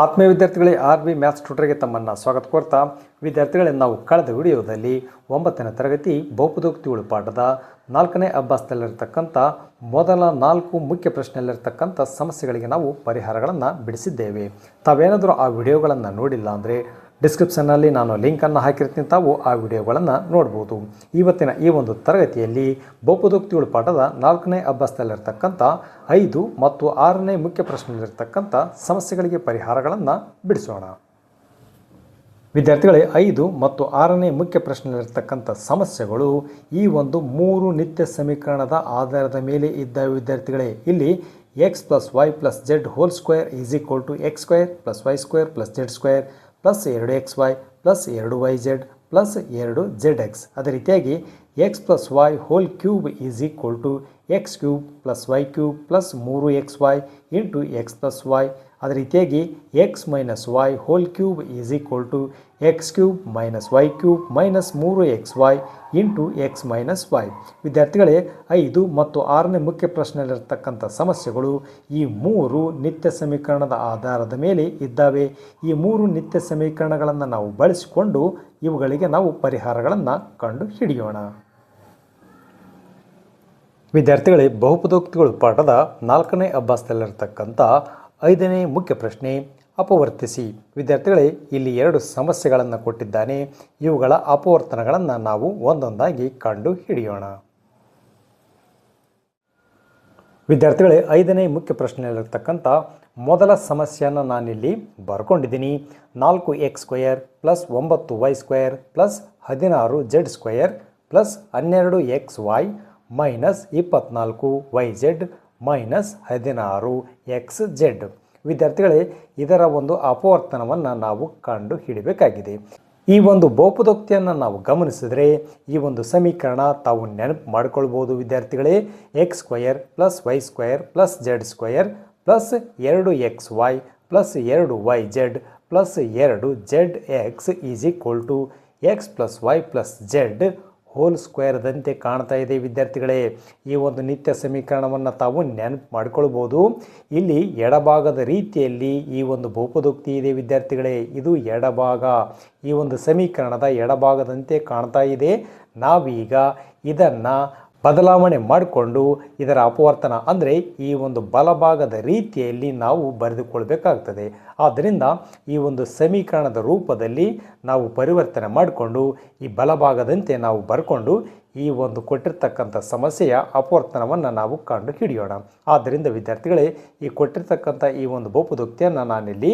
ಆತ್ಮೀಯ ವಿದ್ಯಾರ್ಥಿಗಳೇ RV maths ಟ್ಯೂಟರ್ಗೆ ತಮ್ಮನ್ನು ಸ್ವಾಗತ ಕೋರ್ತಾ ವಿದ್ಯಾರ್ಥಿಗಳೇ ನಾವು ಕಳೆದ ವಿಡಿಯೋದಲ್ಲಿ 9ನೇ ತರಗತಿ ಬಹುಪದೋಕ್ತಿಗಳು ಪಾಠದ 4ನೇ ಅಭ್ಯಾಸದಲ್ಲಿರತಕ್ಕಂಥ ಮೊದಲ 4 ಮುಖ್ಯ ಪ್ರಶ್ನೆಯಲ್ಲಿರತಕ್ಕಂಥ ಸಮಸ್ಯೆಗಳಿಗೆ ನಾವು ಪರಿಹಾರಗಳನ್ನು ಬಿಡಿಸಿದ್ದೇವೆ. ತಾವೇನಾದರೂ ಆ ವಿಡಿಯೋಗಳನ್ನು ನೋಡಿಲ್ಲ ಅಂದರೆ ಡಿಸ್ಕ್ರಿಪ್ಷನ್ನಲ್ಲಿ ನಾನು ಲಿಂಕನ್ನು ಹಾಕಿರ್ತೀನಿ, ತಾವು ಆ ವಿಡಿಯೋಗಳನ್ನು ನೋಡ್ಬೋದು. ಇವತ್ತಿನ ಈ ಒಂದು ತರಗತಿಯಲ್ಲಿ ಬಹುಪದೋಕ್ತಿಗಳು ಪಾಠದ 4ನೇ ಅಭ್ಯಾಸದಲ್ಲಿರ್ತಕ್ಕಂಥ 5 ಮತ್ತು 6ನೇ ಮುಖ್ಯ ಪ್ರಶ್ನೆಯಲ್ಲಿರ್ತಕ್ಕಂಥ ಸಮಸ್ಯೆಗಳಿಗೆ ಪರಿಹಾರಗಳನ್ನು ಬಿಡಿಸೋಣ. ವಿದ್ಯಾರ್ಥಿಗಳೇ, 5 ಮತ್ತು 6ನೇ ಮುಖ್ಯ ಪ್ರಶ್ನೆಯಲ್ಲಿರ್ತಕ್ಕಂಥ ಸಮಸ್ಯೆಗಳು ಈ ಒಂದು 3 ನಿತ್ಯ ಸಮೀಕರಣದ ಆಧಾರದ ಮೇಲೆ ಇದ್ದ ವಿದ್ಯಾರ್ಥಿಗಳೇ. ಇಲ್ಲಿ x + y + z whole square is equal to x square + y square + z square plus 2xy plus 2yz plus 2zx. ಅದೇ ರೀತಿಯಾಗಿ x + y whole cube is equal to x cube plus y cube plus 3xy into x + y. ಅದೇ ರೀತಿಯಾಗಿ x - y whole cube is equal to x cube minus y cube minus 3xy into x - y. ವಿದ್ಯಾರ್ಥಿಗಳೇ, 5 ಮತ್ತು 6ನೇ ಮುಖ್ಯ ಪ್ರಶ್ನೆಯಲ್ಲಿರ್ತಕ್ಕಂಥ ಸಮಸ್ಯೆಗಳು ಈ 3 ನಿತ್ಯ ಸಮೀಕರಣದ ಆಧಾರದ ಮೇಲೆ ಇದ್ದಾವೆ. ಈ 3 ನಿತ್ಯ ಸಮೀಕರಣಗಳನ್ನು ನಾವು ಬಳಸಿಕೊಂಡು ಇವುಗಳಿಗೆ ನಾವು ಪರಿಹಾರಗಳನ್ನು ಕಂಡು ಹಿಡಿಯೋಣ. ವಿದ್ಯಾರ್ಥಿಗಳೇ, ಬಹುಪದೋಕ್ತಿಗಳು ಪಾಠದ 4ನೇ ಅಭ್ಯಾಸದಲ್ಲಿರ್ತಕ್ಕಂಥ 5ನೇ ಮುಖ್ಯ ಪ್ರಶ್ನೆ ಅಪವರ್ತಿಸಿ. ವಿದ್ಯಾರ್ಥಿಗಳೇ, ಇಲ್ಲಿ 2 ಸಮಸ್ಯೆಗಳನ್ನು ಕೊಟ್ಟಿದ್ದಾನೆ. ಇವುಗಳ ಅಪವರ್ತನಗಳನ್ನು ನಾವು ಒಂದೊಂದಾಗಿ ಕಂಡು ಹಿಡಿಯೋಣ. ವಿದ್ಯಾರ್ಥಿಗಳೇ, 5ನೇ ಮುಖ್ಯ ಪ್ರಶ್ನೆಯಲ್ಲಿರ್ತಕ್ಕಂಥ ಮೊದಲ ಸಮಸ್ಯೆಯನ್ನು ನಾನಿಲ್ಲಿ ಬರ್ಕೊಂಡಿದ್ದೀನಿ. 4x² plus 9y² plus 16z² plus 12xy minus 24yz minus 16xz. ವಿದ್ಯಾರ್ಥಿಗಳೇ, ಇದರ ಒಂದು ಅಪವರ್ತನವನ್ನು ನಾವು ಕಂಡು ಹಿಡಿಬೇಕಾಗಿದೆ. ಈ ಒಂದು ಬಹುಪದೋಕ್ತಿಯನ್ನು ನಾವು ಗಮನಿಸಿದರೆ ಈ ಒಂದು ಸಮೀಕರಣ ತಾವು ನೆನಪು ಮಾಡಿಕೊಳ್ಬೋದು. ವಿದ್ಯಾರ್ಥಿಗಳೇ, x² plus y² plus z² plus 2xy plus 2yz plus 2zx is equal to x plus y plus z whole ಸ್ಕ್ವೇರ್ದಂತೆ ಕಾಣ್ತಾ ಇದೆ. ವಿದ್ಯಾರ್ಥಿಗಳೇ, ಈ ಒಂದು ನಿತ್ಯ ಸಮೀಕರಣವನ್ನು ತಾವು ನೆನಪು ಮಾಡಿಕೊಳ್ಬೋದು. ಇಲ್ಲಿ ಎಡಭಾಗದ ರೀತಿಯಲ್ಲಿ ಈ ಒಂದು ಬಹುಪದೋಕ್ತಿ ಇದೆ. ವಿದ್ಯಾರ್ಥಿಗಳೇ, ಇದು ಎಡಭಾಗ, ಈ ಒಂದು ಸಮೀಕರಣದ ಎಡಭಾಗದಂತೆ ಕಾಣ್ತಾ ಇದೆ. ನಾವೀಗ ಇದನ್ನು ಬದಲಾವಣೆ ಮಾಡಿಕೊಂಡು ಇದರ ಅಪವರ್ತನ ಅಂದರೆ ಈ ಒಂದು ಬಲಭಾಗದ ರೀತಿಯಲ್ಲಿ ನಾವು ಬರೆದುಕೊಳ್ಬೇಕಾಗ್ತದೆ. ಆದ್ದರಿಂದ ಈ ಒಂದು ಸಮೀಕರಣದ ರೂಪದಲ್ಲಿ ನಾವು ಪರಿವರ್ತನೆ ಮಾಡಿಕೊಂಡು ಈ ಬಲಭಾಗದಂತೆ ನಾವು ಬರ್ಕೊಂಡು ಈ ಒಂದು ಕೊಟ್ಟಿರ್ತಕ್ಕಂಥ ಸಮಸ್ಯೆಯ ಅಪವರ್ತನವನ್ನು ನಾವು ಕಂಡು ಹಿಡಿಯೋಣ. ಆದ್ದರಿಂದ ವಿದ್ಯಾರ್ಥಿಗಳೇ, ಈ ಕೊಟ್ಟಿರ್ತಕ್ಕಂಥ ಈ ಒಂದು ಬಹುಪದೋಕ್ತಿಯನ್ನು ನಾನಿಲ್ಲಿ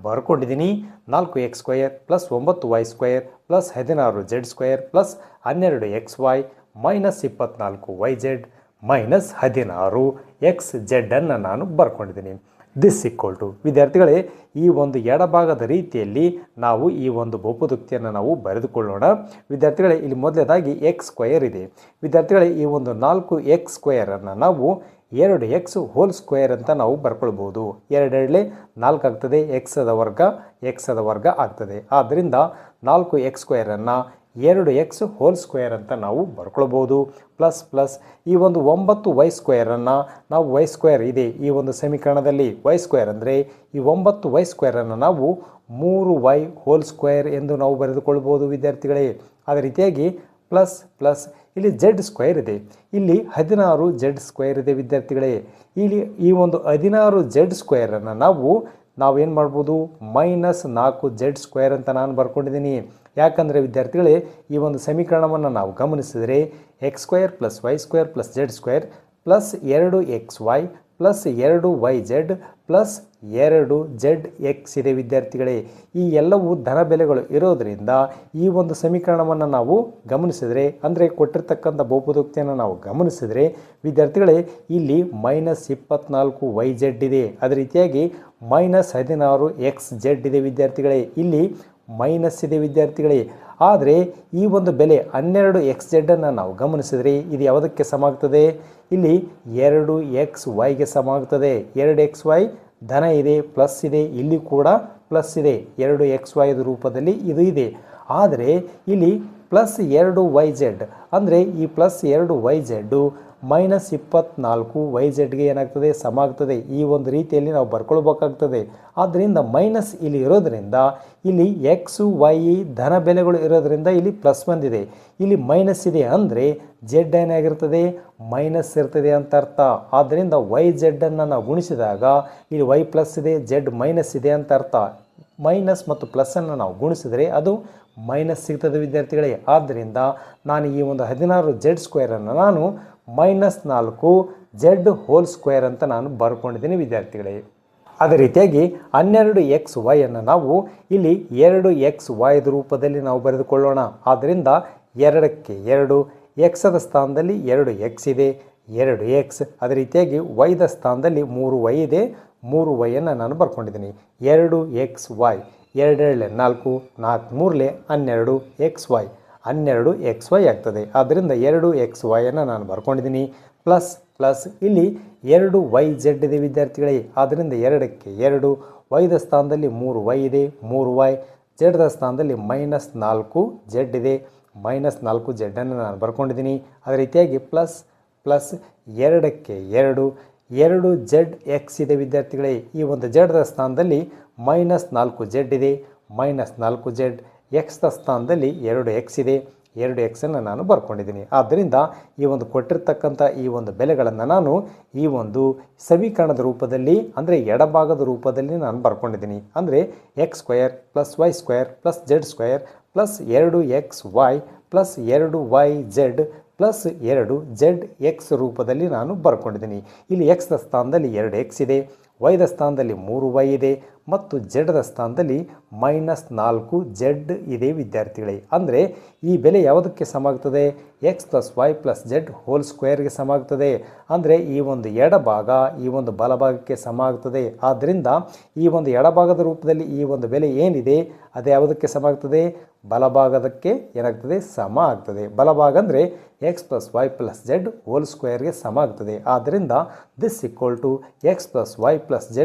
ಬರ್ಕೊಂಡಿದ್ದೀನಿ. 4x² plus 9y² plus 16z² plus 12xy minus 24yz minus 16xz ಅನ್ನು ನಾನು ಬರ್ಕೊಂಡಿದ್ದೀನಿ. ದಿಸ್ ಈಕ್ವಲ್ ಟು ವಿದ್ಯಾರ್ಥಿಗಳೇ, ಈ ಒಂದು ಎಡಭಾಗದ ರೀತಿಯಲ್ಲಿ ನಾವು ಈ ಒಂದು ಬಹುಪದೋಕ್ತಿಯನ್ನು ನಾವು ಬರೆದುಕೊಳ್ಳೋಣ. ವಿದ್ಯಾರ್ಥಿಗಳೇ, ಇಲ್ಲಿ ಮೊದಲನೇದಾಗಿ x² ಇದೆ. ವಿದ್ಯಾರ್ಥಿಗಳೇ, ಈ ಒಂದು 4x² ನಾವು 2x ಹೋಲ್ ಸ್ಕ್ವೇರ್ ಅಂತ ನಾವು ಬರ್ಕೊಳ್ಬೋದು. 2 4 ಆಗ್ತದೆ, x ದ ವರ್ಗ ಆಗ್ತದೆ. ಆದ್ದರಿಂದ 4x² ಅನ್ನು 2x ಹೋಲ್ ಸ್ಕ್ವೇರ್ ಅಂತ ನಾವು ಬರ್ಕೊಳ್ಬೋದು. ಪ್ಲಸ್ ಪ್ಲಸ್ ಈ ಒಂದು 9y² ಅನ್ನು ನಾವು y² ಇದೆ ಈ ಒಂದು ಸಮೀಕರಣದಲ್ಲಿ. y² ಅಂದರೆ ಈ 9y² ಅನ್ನು ನಾವು 3y ಹೋಲ್ ಸ್ಕ್ವೇರ್ ಎಂದು ನಾವು ಬರೆದುಕೊಳ್ಬೋದು. ವಿದ್ಯಾರ್ಥಿಗಳೇ, ಅದೇ ರೀತಿಯಾಗಿ ಪ್ಲಸ್ ಪ್ಲಸ್ ಇಲ್ಲಿ z² ಇದೆ. ಇಲ್ಲಿ 16z² ಇದೆ. ವಿದ್ಯಾರ್ಥಿಗಳೇ, ಇಲ್ಲಿ ಈ ಒಂದು 16z² ಅನ್ನು ನಾವೇನು ಮಾಡ್ಬೋದು, ಮೈನಸ್ 4z² ಅಂತ ನಾನು ಬರ್ಕೊಂಡಿದ್ದೀನಿ. ಯಾಕಂದರೆ ವಿದ್ಯಾರ್ಥಿಗಳೇ, ಈ ಒಂದು ಸಮೀಕರಣವನ್ನು ನಾವು ಗಮನಿಸಿದರೆ x² plus y² plus z² plus 2xy plus 2yz plus 2zx ಇದೆ. ವಿದ್ಯಾರ್ಥಿಗಳೇ, ಈ ಎಲ್ಲವೂ ಧನ ಬೆಲೆಗಳು ಇರೋದರಿಂದ ಈ ಒಂದು ಸಮೀಕರಣವನ್ನು ನಾವು ಗಮನಿಸಿದರೆ ಅಂದರೆ ಕೊಟ್ಟಿರ್ತಕ್ಕಂಥ ಬಹುಪದೋಕ್ತಿಯನ್ನು ನಾವು ಗಮನಿಸಿದರೆ ವಿದ್ಯಾರ್ಥಿಗಳೇ, ಇಲ್ಲಿ ಮೈನಸ್ 24yz ಇದೆ. ಅದೇ ರೀತಿಯಾಗಿ ಮೈನಸ್ 16xz ಇದೆ. ವಿದ್ಯಾರ್ಥಿಗಳೇ, ಇಲ್ಲಿ ಮೈನಸ್ ಇದೆ. ವಿದ್ಯಾರ್ಥಿಗಳೇ, ಆದರೆ ಈ ಒಂದು ಬೆಲೆ 12xz ಅನ್ನು ನಾವು ಗಮನಿಸಿದರೆ ಇದು ಯಾವುದಕ್ಕೆ ಸಮ ಆಗ್ತದೆ, ಇಲ್ಲಿ 2xyಗೆ ಸಮ ಆಗ್ತದೆ. 2xy ಧನ ಇದೆ, ಪ್ಲಸ್ ಇದೆ, ಇಲ್ಲಿ ಕೂಡ ಪ್ಲಸ್ ಇದೆ. 2xy ರೂಪದಲ್ಲಿ ಇದು ಇದೆ. ಆದರೆ ಇಲ್ಲಿ ಪ್ಲಸ್ 2yz ಅಂದರೆ ಈ ಪ್ಲಸ್ 2yz -24 YZಗೆ ಏನಾಗ್ತದೆ ಸಮ ಆಗ್ತದೆ. ಈ ಒಂದು ರೀತಿಯಲ್ಲಿ ನಾವು ಬರ್ಕೊಳ್ಬೇಕಾಗ್ತದೆ. ಆದ್ದರಿಂದ ಮೈನಸ್ ಇಲ್ಲಿ ಇರೋದರಿಂದ ಇಲ್ಲಿ ಎಕ್ಸ್ ವೈ ಧನ ಬೆಲೆಗಳು ಇರೋದರಿಂದ ಇಲ್ಲಿ ಪ್ಲಸ್ ಬಂದಿದೆ. ಇಲ್ಲಿ ಮೈನಸ್ ಇದೆ ಅಂದರೆ ಜೆಡ್ ಏನಾಗಿರ್ತದೆ ಮೈನಸ್ ಇರ್ತದೆ ಅಂತ ಅರ್ಥ. ಆದ್ದರಿಂದ YZ ಅನ್ನು ನಾವು ಗುಣಿಸಿದಾಗ ಇಲ್ಲಿ ವೈ ಪ್ಲಸ್ ಇದೆ, ಜೆಡ್ ಮೈನಸ್ ಇದೆ ಅಂತ ಅರ್ಥ. ಮೈನಸ್ ಮತ್ತು ಪ್ಲಸ್ಸನ್ನು ನಾವು ಗುಣಿಸಿದರೆ ಅದು ಮೈನಸ್ ಸಿಗ್ತದೆ ವಿದ್ಯಾರ್ಥಿಗಳೇ. ಆದ್ದರಿಂದ ನಾನು ಈ ಒಂದು 16Z² ನಾನು -4Z² ಅಂತ ನಾನು ಬರ್ಕೊಂಡಿದ್ದೀನಿ ವಿದ್ಯಾರ್ಥಿಗಳೇ. ಅದೇ ರೀತಿಯಾಗಿ 12XY ಅನ್ನು ನಾವು ಇಲ್ಲಿ 2XY ರೂಪದಲ್ಲಿ ನಾವು ಬರೆದುಕೊಳ್ಳೋಣ. ಆದ್ದರಿಂದ 2ಕ್ಕೆ 2, ಎಕ್ಸದ ಸ್ಥಾನದಲ್ಲಿ 2x ಇದೆ, 2x. ಅದೇ ರೀತಿಯಾಗಿ ವೈದ ಸ್ಥಾನದಲ್ಲಿ 3y ಇದೆ, 3y ಅನ್ನು ನಾನು ಬರ್ಕೊಂಡಿದ್ದೀನಿ. 2XY 2 4, 4 3 12XY 12XY ಆಗ್ತದೆ. ಆದ್ದರಿಂದ 2XY ಅನ್ನು ನಾನು ಬರ್ಕೊಂಡಿದ್ದೀನಿ. ಪ್ಲಸ್ ಇಲ್ಲಿ 2YZ ಇದೆ ವಿದ್ಯಾರ್ಥಿಗಳೇ. ಆದ್ದರಿಂದ 2ಕ್ಕೆ 2, ವೈದ ಸ್ಥಾನದಲ್ಲಿ 3y ಇದೆ, 3y, ಜೆಡ್ದ ಸ್ಥಾನದಲ್ಲಿ -4Z ಇದೆ, -4Z ಅನ್ನು ನಾನು ಬರ್ಕೊಂಡಿದ್ದೀನಿ. ಅದೇ ರೀತಿಯಾಗಿ ಪ್ಲಸ್ 2ಕ್ಕೆ 2, 2ZX ಇದೆ ವಿದ್ಯಾರ್ಥಿಗಳೇ. ಈ ಒಂದು ಜೆಡ್ದ ಸ್ಥಾನದಲ್ಲಿ -4Z ಇದೆ, -4Z, ಎಕ್ಸ್ದ ಸ್ಥಾನದಲ್ಲಿ 2x ಇದೆ, 2x ಅನ್ನು ನಾನು ಬರ್ಕೊಂಡಿದ್ದೀನಿ. ಆದ್ದರಿಂದ ಈ ಒಂದು ಕೊಟ್ಟಿರ್ತಕ್ಕಂಥ ಈ ಒಂದು ಬೆಲೆಗಳನ್ನು ನಾನು ಈ ಒಂದು ಸಮೀಕರಣದ ರೂಪದಲ್ಲಿ ಅಂದರೆ ಎಡಭಾಗದ ರೂಪದಲ್ಲಿ ನಾನು ಬರ್ಕೊಂಡಿದ್ದೀನಿ. ಅಂದರೆ x² + y² + z² + 2xy + 2yz + 2zx ರೂಪದಲ್ಲಿ ನಾನು ಬರ್ಕೊಂಡಿದ್ದೀನಿ. ಇಲ್ಲಿ ಎಕ್ಸ್ದ ಸ್ಥಾನದಲ್ಲಿ 2x ಇದೆ, ವೈದ ಸ್ಥಾನದಲ್ಲಿ 3y ಇದೆ ಮತ್ತು ಜೆಡ್ದ ಸ್ಥಾನದಲ್ಲಿ -4Z ಇದೆ ವಿದ್ಯಾರ್ಥಿಗಳೇ. ಅಂದರೆ ಈ ಬೆಲೆ ಯಾವುದಕ್ಕೆ ಸಮ ಆಗ್ತದೆ? x + y + z² ಸಮ ಆಗ್ತದೆ. ಅಂದರೆ ಈ ಒಂದು ಎಡಭಾಗ ಈ ಒಂದು ಬಲಭಾಗಕ್ಕೆ ಸಮ ಆಗ್ತದೆ. ಆದ್ದರಿಂದ ಈ ಒಂದು ಎಡಭಾಗದ ರೂಪದಲ್ಲಿ ಈ ಒಂದು ಬೆಲೆ ಏನಿದೆ ಅದು ಯಾವುದಕ್ಕೆ ಸಮ ಆಗ್ತದೆ? ಬಲಭಾಗದಕ್ಕೆ ಏನಾಗ್ತದೆ ಸಮ ಆಗ್ತದೆ. ಬಲಭಾಗ ಅಂದರೆ x + y + z² ಸಮ ಆಗ್ತದೆ. ಆದ್ದರಿಂದ this equal to x + y + z²